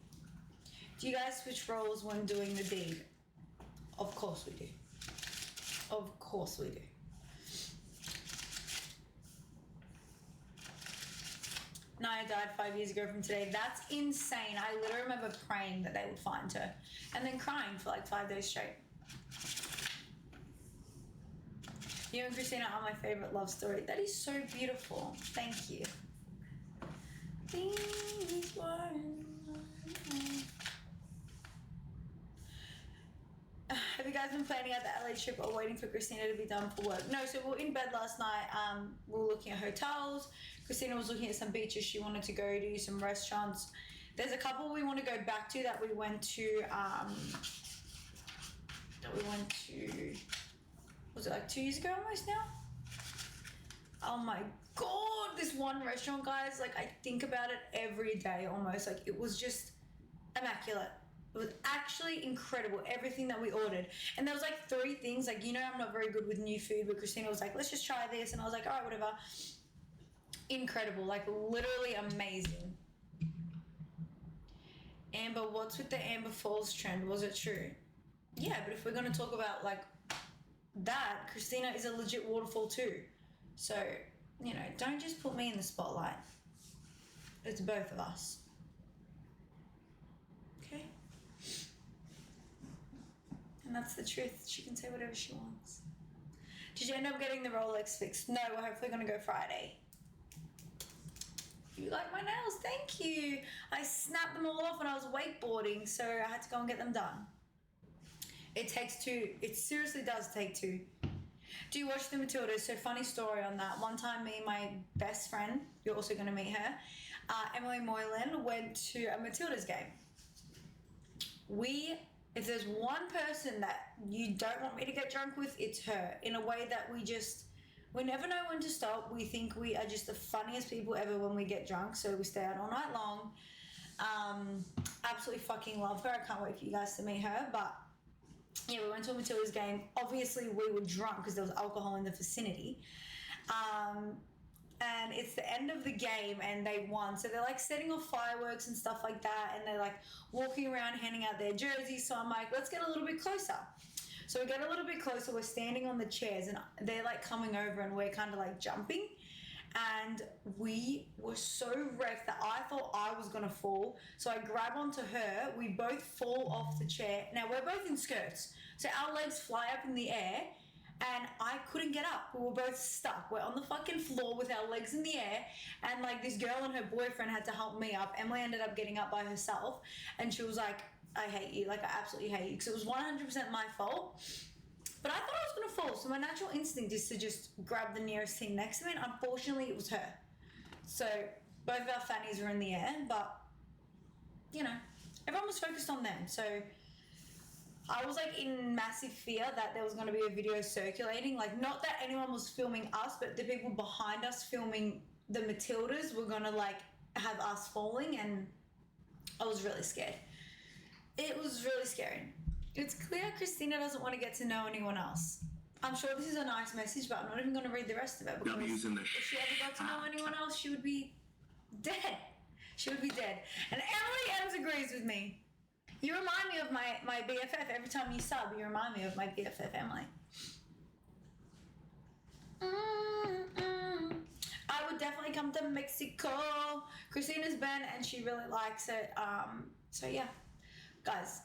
Do you guys switch roles when doing the deed? Of course we do. Of course we do. Naya died 5 years ago from today. That's insane. I literally remember praying that they would find her and then crying for like 5 days straight. You and Christina are my favorite love story. That is so beautiful. Thank you. Have you guys been planning out the LA trip or waiting for Christina to be done for work? No, so we were in bed last night. We were looking at hotels. Christina was looking at some beaches she wanted to go to, some restaurants. There's a couple we want to go back to that we went to, was it like 2 years ago almost now? Oh my god, this one restaurant, guys, like I think about it every day almost. Like it was just immaculate. It was actually incredible, everything that we ordered. And there was like 3 things, like, you know, I'm not very good with new food, but Christina was like, let's just try this. And I was like, all right, whatever. Incredible, like literally amazing. Amber, what's with the Amber Falls trend? Was it true? Yeah, but if we're going to talk about like that, Christina is a legit waterfall too. So, you know, don't just put me in the spotlight. It's both of us. Okay? And that's the truth. She can say whatever she wants. Did you end up getting the Rolex fixed? No, we're hopefully going to go Friday. You like my nails? Thank you. I snapped them all off when I was wakeboarding, so I had to go and get them done. It takes 2. It seriously does take 2. Do you watch the Matildas? So funny story on that. One time me and my best friend, you're also going to meet her, Emily Moylan, went to a Matildas game. If there's one person that you don't want me to get drunk with, it's her. In a way that we never know when to stop. We think we are just the funniest people ever when we get drunk, so we stay out all night long. Absolutely fucking love her. I can't wait for you guys to meet her. But yeah, we went to a Matilda's game. Obviously, we were drunk because there was alcohol in the vicinity. And it's the end of the game and they won. So they're like setting off fireworks and stuff like that. And they're like walking around handing out their jerseys. So I'm like, let's get a little bit closer. So we get a little bit closer. We're standing on the chairs and they're like coming over and we're kind of like jumping. And we were so wrecked that I thought I was going to fall. So I grab onto her. We both fall off the chair. Now we're both in skirts. So our legs fly up in the air. And I couldn't get up. We were both stuck. We're on the fucking floor with our legs in the air. And like this girl and her boyfriend had to help me up. Emily ended up getting up by herself. And she was like, I hate you. Like I absolutely hate you. Because it was 100% my fault. But I thought I was going to fall. So my natural instinct is to just grab the nearest thing next to me. And unfortunately it was her. So both of our fannies were in the air. But, you know, everyone was focused on them. So I was like in massive fear that there was going to be a video circulating. Like not that anyone was filming us, but the people behind us filming the Matildas were going to like have us falling. And I was really scared. It was really scary. It's clear Christina doesn't want to get to know anyone else. I'm sure this is a nice message, but I'm not even going to read the rest of it. Because if she ever got to know anyone else, she would be dead. She would be dead. And Emily Ems agrees with me. You remind me of my BFF. Every time you sub, you remind me of my BFF, Emily. would definitely come to Mexico. Christina's been and she really likes it. So yeah, guys,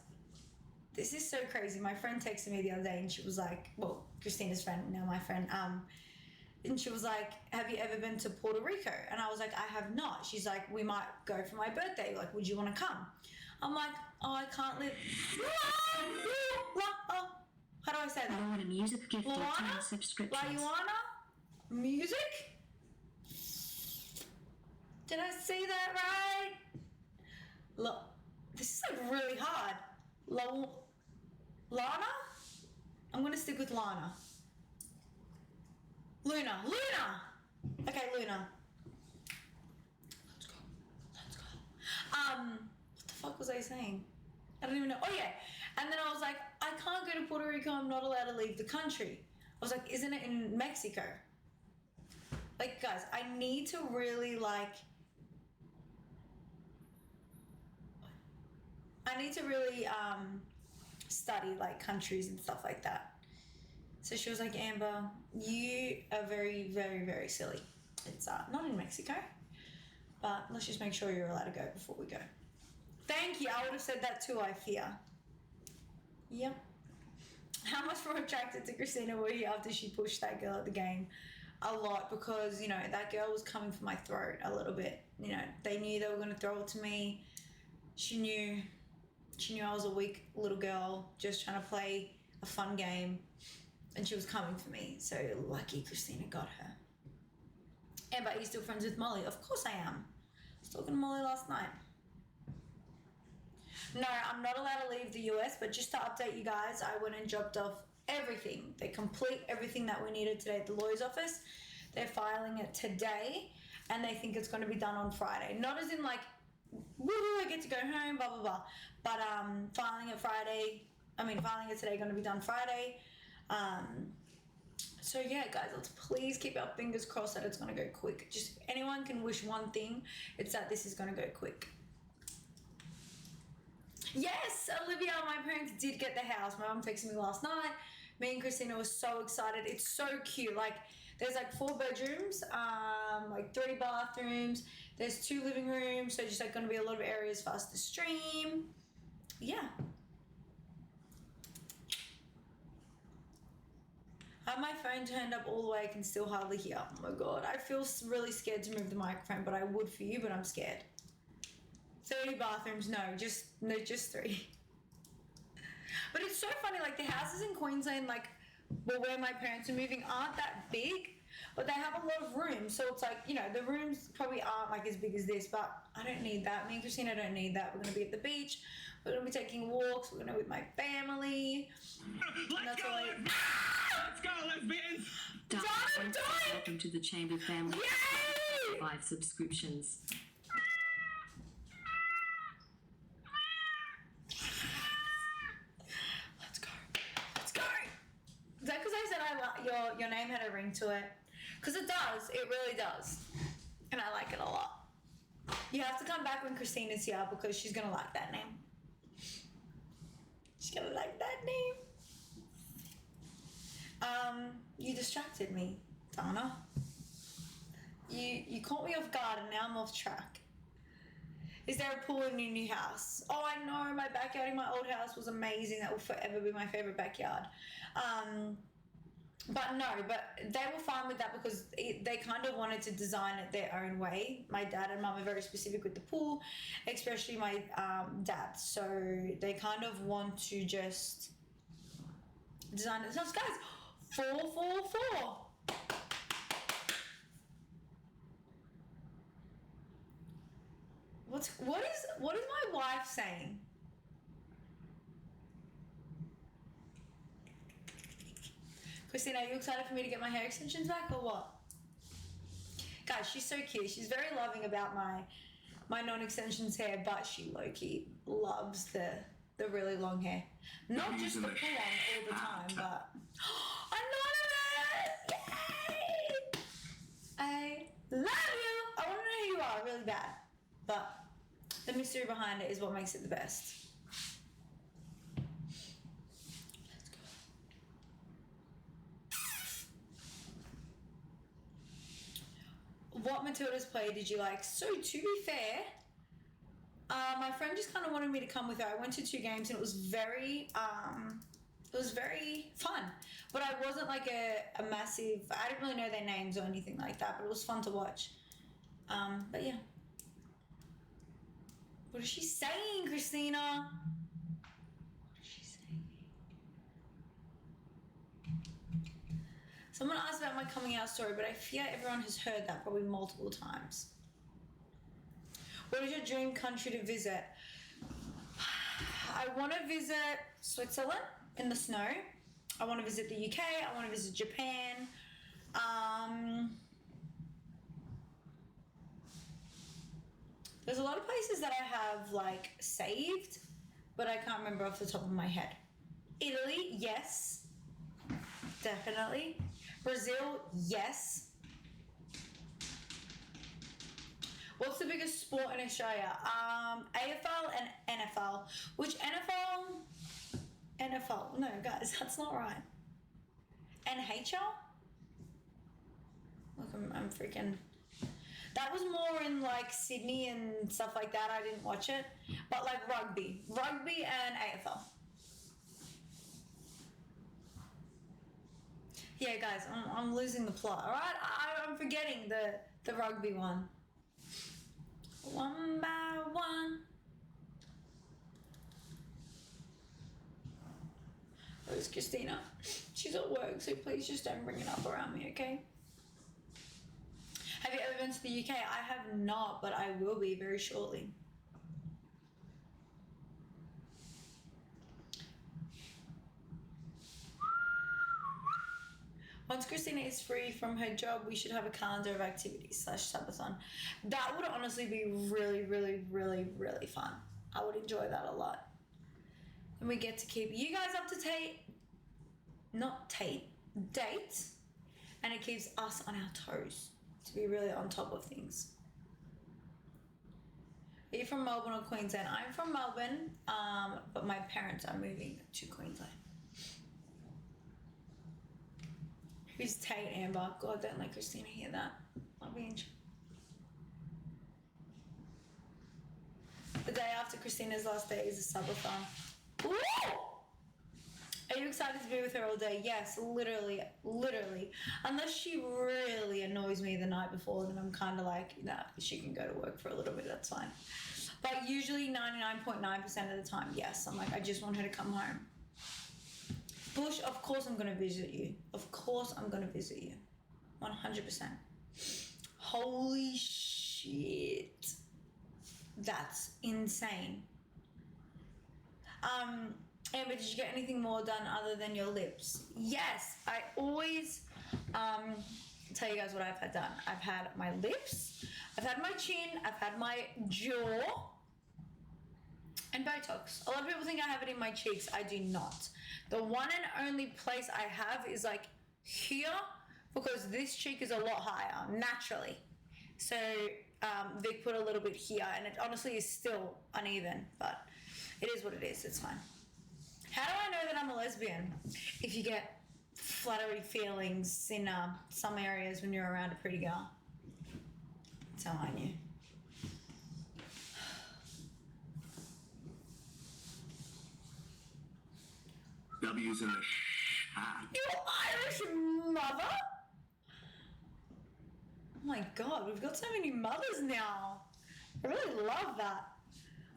this is so crazy. My friend texted me the other day and she was like, well, Christina's friend, now my friend, and she was like, have you ever been to Puerto Rico? And I was like, I have not. She's like, we might go for my birthday. Like, would you want to come? I'm like, oh, I can't live. How do I say I that? want a music gift of 10 Luana? subscriptions. Layuana? Music? Did I say that right? Look, this is like really hard. Lana? I'm gonna stick with Lana. Luna. Okay, Luna. Let's go. What the fuck was I saying? I don't even know. Oh yeah. And then I was like, I can't go to Puerto Rico. I'm not allowed to leave the country. I was like, isn't it in Mexico? Like, guys, I need to really study like countries and stuff like that. So she was like, Amber, you are very, very, very silly. It's not in Mexico, but let's just make sure you're allowed to go before we go. Thank you. I would have said that too, I fear. Yep. How much more attracted to Christina were you after she pushed that girl at the game? A lot, because, you know, that girl was coming for my throat a little bit. You know, they knew they were going to throw it to me. She knew I was a weak little girl just trying to play a fun game, and she was coming for me. So lucky Christina got her. Amber, are you still friends with Molly? Of course I am. I was talking to Molly last night. No, I'm not allowed to leave the US, but just to update you guys, I went and dropped off everything. They complete everything that we needed today at the lawyer's office. They're filing it today, and they think it's going to be done on Friday. Not as in like, woohoo, I get to go home, blah, blah, blah. But filing it today, going to be done Friday. So yeah, guys, let's please keep our fingers crossed that it's going to go quick. Just if anyone can wish one thing, it's that this is going to go quick. Yes, Olivia, my parents did get the house. My mom texted me last night. Me and Christina were so excited. It's so cute. Like, there's like 4 bedrooms, like 3 bathrooms. There's 2 living rooms, so just like going to be a lot of areas for us to stream. Yeah. I have my phone turned up all the way. I can still hardly hear. Oh my god, I feel really scared to move the microphone, but I would for you, but I'm scared. 30 bathrooms, no, just 3. But it's so funny, like the houses in Queensland, like where my parents are moving, aren't that big, but they have a lot of room. So it's like, you know, the rooms probably aren't like as big as this, but I don't need that. Me and Christina don't need that. We're gonna be at the beach. We're gonna be taking walks. We're gonna be with my family. Let's go, lesbians! Donna, Welcome to the Chamber family. Yay! 5 subscriptions. Let's go. Is that because I said your name had a ring to it? Because it does. It really does. And I like it a lot. You have to come back when Christina's here because she's going to like that name. She's going to like that name. You distracted me, Donna. You caught me off guard and now I'm off track. Is there a pool in your new house? Oh, I know. My backyard in my old house was amazing. That will forever be my favorite backyard. But they were fine with that because they kind of wanted to design it their own way. My dad and mum are very specific with the pool, especially my dad. So they kind of want to just design it themselves. Guys, 444. What is my wife saying? Christina, are you excited for me to get my hair extensions back or what? Guys, she's so cute. She's very loving about my non-extensions hair, but she low-key loves the really long hair. Not just the pull on all the time, but anonymous! Yay! I love you! I want to know who you are really bad, but the mystery behind it is what makes it the best. What Matilda's play did you like? So to be fair, my friend just kind of wanted me to come with her. I went to 2 games and it was very fun. But I wasn't like a massive, I didn't really know their names or anything like that, but it was fun to watch. But yeah. What is she saying, Christina? What is she saying? Someone asked about my coming out story, but I fear everyone has heard that probably multiple times. What is your dream country to visit? I want to visit Switzerland in the snow. I want to visit the UK. I want to visit Japan. There's a lot of places that I have like saved, but I can't remember off the top of my head. Italy, yes, definitely. Brazil, yes. What's the biggest sport in Australia? AFL and NFL. Which NFL? NFL. No, guys, that's not right. NHL? Look, I'm freaking... That was more in like Sydney and stuff like that. I didn't watch it. But like rugby. Rugby and AFL. Yeah, guys, I'm losing the plot, alright? I'm forgetting the rugby one. One by one. Where's Christina? She's at work, so please just don't bring it up around me, okay? Have you ever been to the UK? I have not, but I will be very shortly. Once Christina is free from her job, we should have a calendar of activities / subathon. That would honestly be really, really, really, really fun. I would enjoy that a lot. And we get to keep you guys up to date. Date. And it keeps us on our toes to be really on top of things. Are you from Melbourne or Queensland? I'm from Melbourne, but my parents are moving to Queensland. Who's Tate, Amber? God, don't let Christina hear that. I'll be in. The day after Christina's last day is a subathon. Woo! Are you excited to be with her all day? Yes, literally. Unless she really annoys me the night before, then I'm kind of like, nah, she can go to work for a little bit, that's fine. But usually 99.9% of the time, yes. I'm like, I just want her to come home. Bush, of course I'm going to visit you. Of course I'm going to visit you. 100%. Holy shit. That's insane. Amber, did you get anything more done other than your lips? Yes, I always tell you guys what I've had done. I've had my lips, I've had my chin, I've had my jaw, and Botox. A lot of people think I have it in my cheeks. I do not. The one and only place I have is like here, because this cheek is a lot higher naturally. So Vic put a little bit here, and it honestly is still uneven, but it is what it is. It's fine. How do I know that I'm a lesbian? If you get fluttery feelings in some areas when you're around a pretty girl. That's how I knew. W's in the hat. Your Irish mother? Oh my god, we've got so many mothers now. I really love that.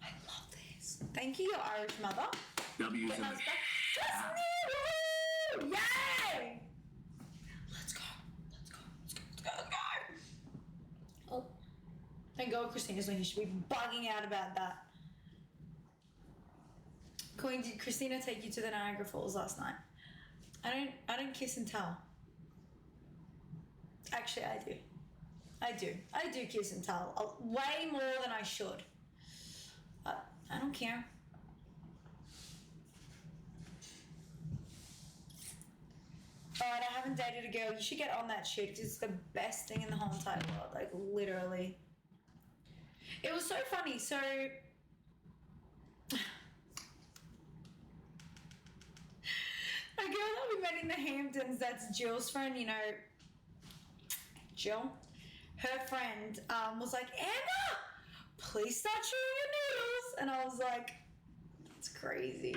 I love this. Thank you, your Irish mother. W's in the Just hat. me! Yay! Let's go. Oh, thank God Christina's not here. She'll be bugging out about that. Queen, did Christina take you to the Niagara Falls last night? I don't kiss and tell. Actually, I do kiss and tell. Way more than I should. But I don't care. Alright, I haven't dated a girl. You should get on that shit because it's the best thing in the whole entire world. Like, literally. It was so funny. So... a girl that we met in the Hamptons, that's Jill's friend, you know, Jill. her friend was like, Amber, please start chewing your noodles. And I was like, that's crazy.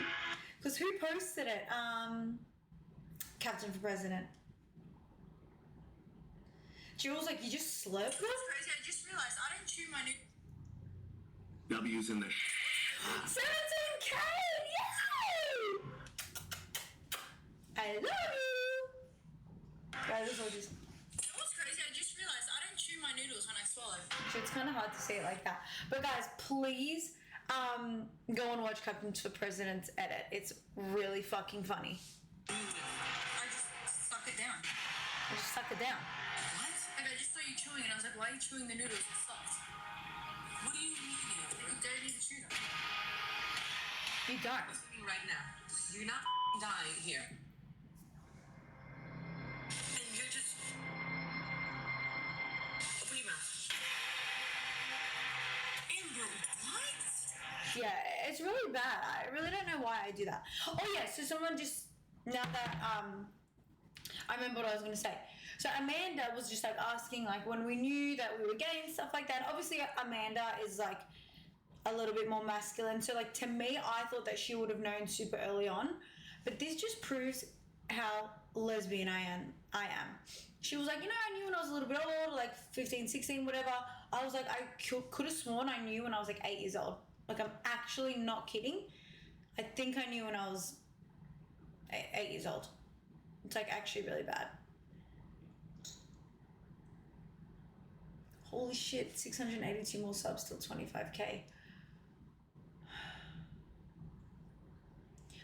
Because who posted it? Captain for President. Jules, like, you just slurp them? That's crazy. I just realized I don't chew my noodles. W's in the 17K! Yay! I love you! Guys, this is all just... You know what's crazy? I just realized I don't chew my noodles when I swallow. So it's kind of hard to say it like that. But guys, please go and watch Captain for President's edit. It's really fucking funny. I just suck it down. Just suck it down. What? Like, I just saw you chewing and I was like, why are you chewing the noodles? It's soft. What do you mean? You don't need to chew them. You don't. Listen to me right now. You're not dying here. And you're just... Open your mouth. Amber, what? Yeah, it's really bad. I really don't know why I do that. Oh yeah, so someone just... Now that, I remember what I was going to say. So Amanda was just like asking like when we knew that we were gay and stuff like that. Obviously Amanda is like a little bit more masculine. So like to me, I thought that she would have known super early on. But this just proves how lesbian I am. She was like, you know, I knew when I was a little bit older, like 15, 16, whatever. I was like, I could have sworn I knew when I was like 8 years old. Like I'm actually not kidding. I think I knew when I was 8 years old. It's like actually really bad. Holy shit, 682 more subs till 25K.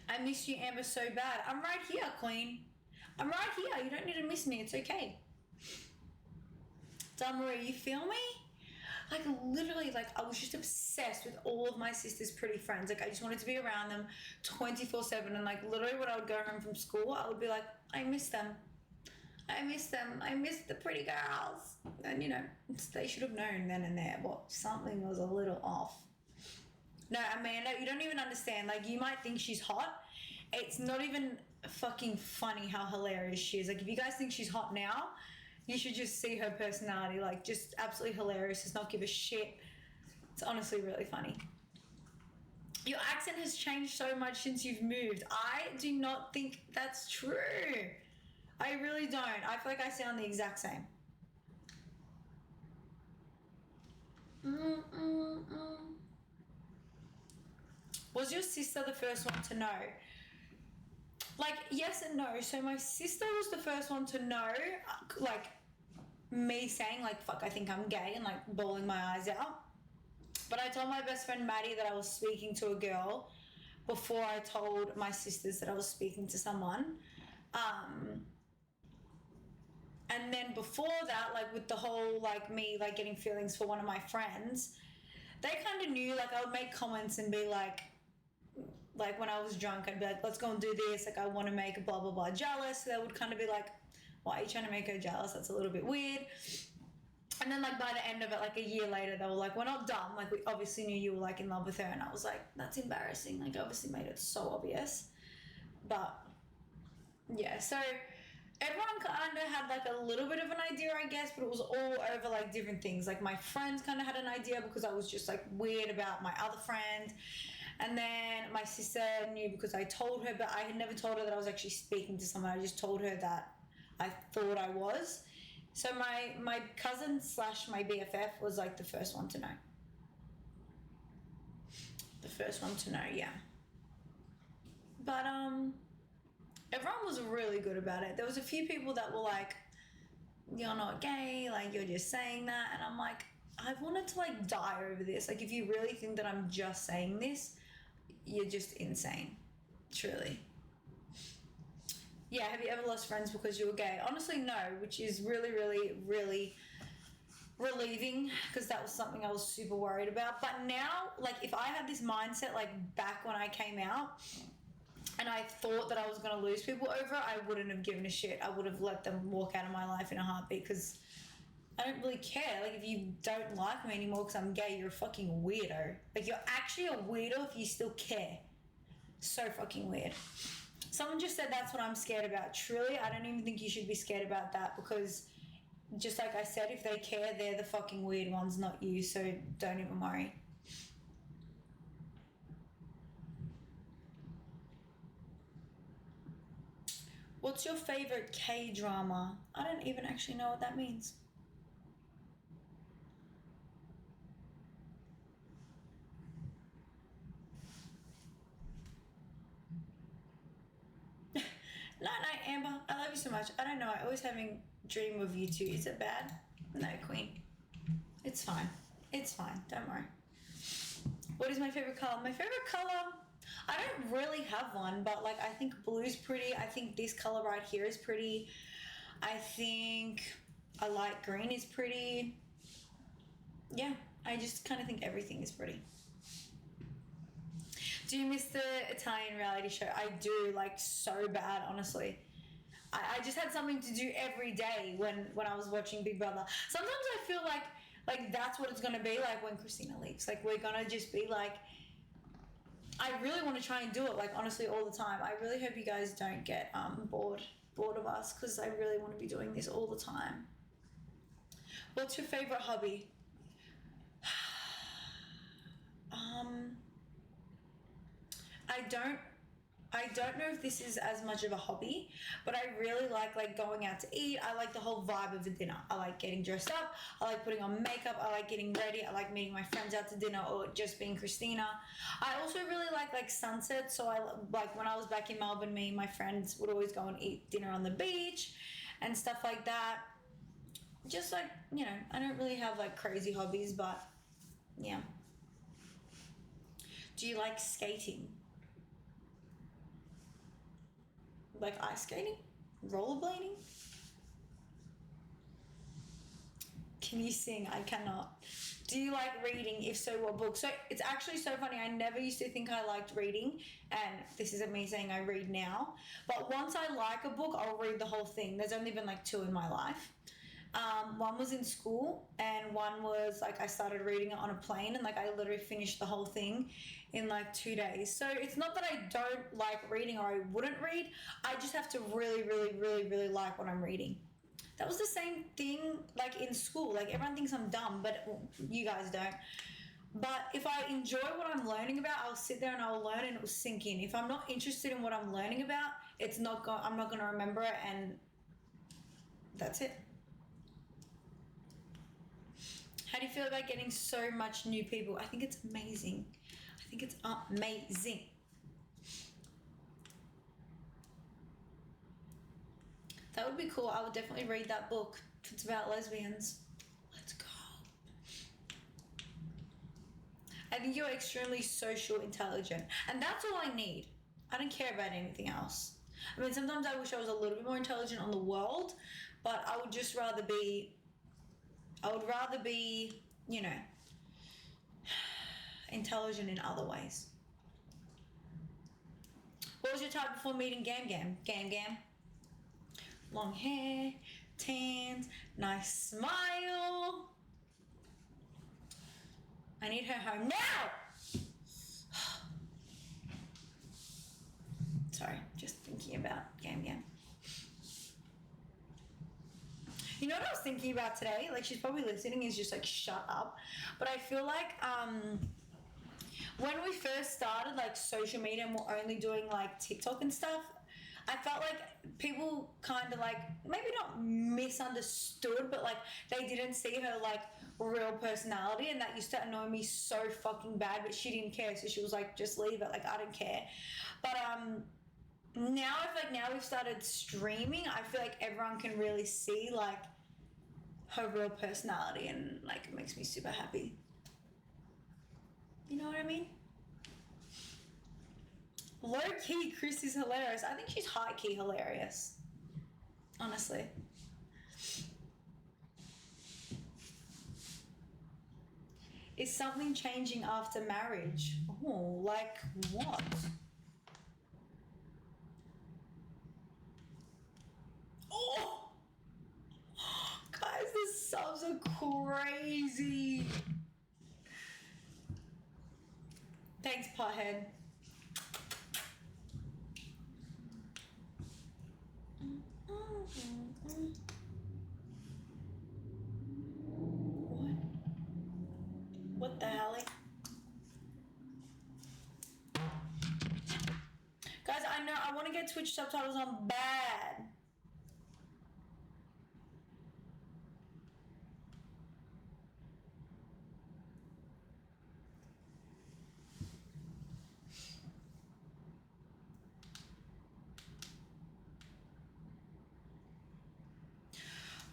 I miss you, Amber, so bad. I'm right here, Queen. I'm right here. You don't need to miss me. It's okay. Marie, you feel me? Like literally, like I was just obsessed with all of my sister's pretty friends. Like I just wanted to be around them 24/7. And like literally when I would go home from school, I would be like, I miss them. I miss them. I miss the pretty girls. And you know, they should have known then and there. Well, something was a little off. No, Amanda, you don't even understand. Like you might think she's hot. It's not even fucking funny how hilarious she is. Like if you guys think she's hot now, you should just see her personality. Like just absolutely hilarious. Does not give a shit. It's honestly really funny. Your accent has changed so much since you've moved. I do not think that's true. I really don't. I feel like I sound the exact same. Was your sister the first one to know? Like, yes and no. So my sister was the first one to know, like, me saying, like, fuck, I think I'm gay and, like, bawling my eyes out. But I told my best friend Maddie that I was speaking to a girl before I told my sisters that I was speaking to someone. And then before that, like, with the whole, like, me, like, getting feelings for one of my friends, they kind of knew, like, I would make comments and be like when I was drunk, I'd be like, let's go and do this. Like, I want to make blah, blah, blah jealous. So they would kind of be like, why are you trying to make her jealous? That's a little bit weird. And then, like, by the end of it, like, a year later, they were like, we're not dumb. Like, we obviously knew you were, like, in love with her. And I was like, that's embarrassing. Like, I obviously made it so obvious. But, yeah. So, everyone kind of had, like, a little bit of an idea, I guess. But it was all over, like, different things. Like, my friends kind of had an idea because I was just, like, weird about my other friend. And then my sister knew because I told her. But I had never told her that I was actually speaking to someone. I just told her that I thought I was. So my cousin / my BFF was like the first one to know. The first one to know, yeah. But everyone was really good about it. There was a few people that were like, you're not gay, like you're just saying that. And I'm like, I wanted to like die over this. Like if you really think that I'm just saying this, you're just insane. Truly. Yeah, have you ever lost friends because you were gay? Honestly, no, which is really, really, really relieving because that was something I was super worried about. But now, like, if I had this mindset, like, back when I came out and I thought that I was going to lose people over it, I wouldn't have given a shit. I would have let them walk out of my life in a heartbeat because I don't really care. Like, if you don't like me anymore because I'm gay, you're a fucking weirdo. Like, you're actually a weirdo if you still care. So fucking weird. Someone just said that's what I'm scared about. Truly, I don't even think you should be scared about that because just like I said, if they care, they're the fucking weird ones, not you, so don't even worry. What's your favorite K-drama? I don't even actually know what that means. No, Amber, I love you so much. I don't know, I always having dream of you two. Is it bad? No, Queen. It's fine. It's fine. Don't worry. What is my favorite color? My favorite color, I don't really have one, but like I think blue's pretty. I think this color right here is pretty. I think a light green is pretty. Yeah, I just kind of think everything is pretty. Do you miss the Italian reality show? I do, like, so bad, honestly. I just had something to do every day when I was watching Big Brother. Sometimes I feel like that's what it's going to be like when Christina leaves. Like, we're going to just be like, I really want to try and do it, like, honestly, all the time. I really hope you guys don't get bored of us, because I really want to be doing this all the time. What's your favorite hobby? I don't know if this is as much of a hobby, but I really like going out to eat. I like the whole vibe of the dinner. I like getting dressed up. I like putting on makeup. I like getting ready. I like meeting my friends out to dinner or just being Christina. I also really like sunsets. So I like when I was back in Melbourne, me and my friends would always go and eat dinner on the beach and stuff like that. Just like, you know, I don't really have like crazy hobbies, but yeah. Do you like skating? Like ice skating? Rollerblading? Can you sing? I cannot. Do you like reading? If so, what books? So it's actually so funny. I never used to think I liked reading, and this isn't me saying I read now. But once I like a book, I'll read the whole thing. There's only been like 2 in my life. One was in school, and one was like I started reading it on a plane, and like I literally finished the whole thing in like 2 days. So it's not that I don't like reading or I wouldn't read. I just have to really, really, really, really like what I'm reading. That was the same thing like in school. Like everyone thinks I'm dumb, but you guys don't. But if I enjoy what I'm learning about, I'll sit there and I'll learn and it will sink in. If I'm not interested in what I'm learning about, I'm not going to remember it, and that's it. How do you feel about getting so much new people? I think it's amazing. I think it's amazing. That would be cool. I would definitely read that book if it's about lesbians. Let's go. I think you're extremely social intelligent, and that's all I need. I don't care about anything else. I mean, sometimes I wish I was a little bit more intelligent on the world, but I would just rather be, you know, intelligent in other ways. What was your type before meeting Gam Gam? Gam Gam. Long hair, tans, nice smile. I need her home now! Sorry, just thinking about Gam Gam. You know what I was thinking about today? Like, she's probably listening, is just like, shut up. But I feel like when we first started like social media and we're only doing like TikTok and stuff, I felt like people kind of like, maybe not misunderstood, but like they didn't see her like real personality, and that used to annoy me so fucking bad. But she didn't care, so she was like, just leave it, like I don't care. But now I feel like now we've started streaming, I feel like everyone can really see like her real personality, and like it makes me super happy. You know what I mean? Low key, Chris is hilarious. I think she's high key hilarious. Honestly. Is something changing after marriage? Oh, like what? Oh! Guys, the subs are crazy. Thanks, pothead. I know. I want to get Twitch subtitles on bad.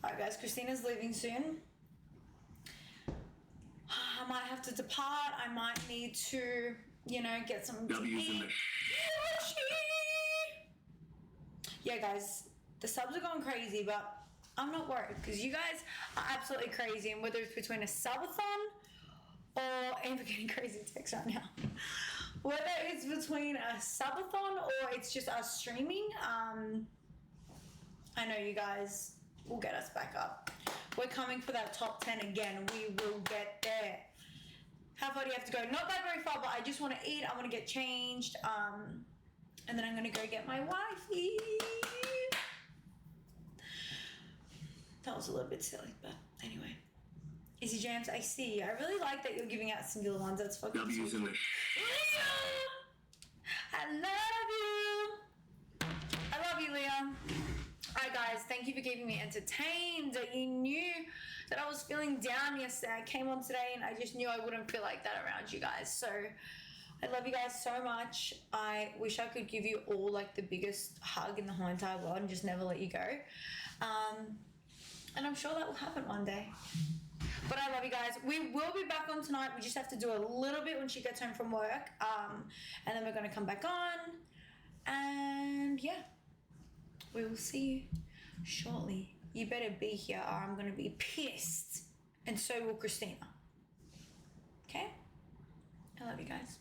Alright guys, Christina's leaving soon. I might have to depart. I might need to, you know, get some W's in the yeah guys, the subs are going crazy, but I'm not worried because you guys are absolutely crazy, and whether it's between a subathon or Amber getting crazy text right now, whether it's between a subathon or it's just us streaming, I know you guys will get us back up. We're coming for that top 10 again. We will get there. How far do you have to go? Not that very far, but I just want to eat. I want to get changed. And then I'm going to go get my wifey. That was a little bit silly, but anyway. Izzy Jams, I see. I really like that you're giving out singular ones. That's fucking W's in the Leah! I love you. I love you, Leah. Alright guys, thank you for keeping me entertained. You knew that I was feeling down yesterday. I came on today and I just knew I wouldn't feel like that around you guys. So I love you guys so much. I wish I could give you all like the biggest hug in the whole entire world and just never let you go. And I'm sure that will happen one day. But I love you guys. We will be back on tonight. We just have to do a little bit when she gets home from work. And then we're going to come back on. And yeah. We will see you shortly. You better be here or I'm going to be pissed. And so will Christina. Okay? I love you guys.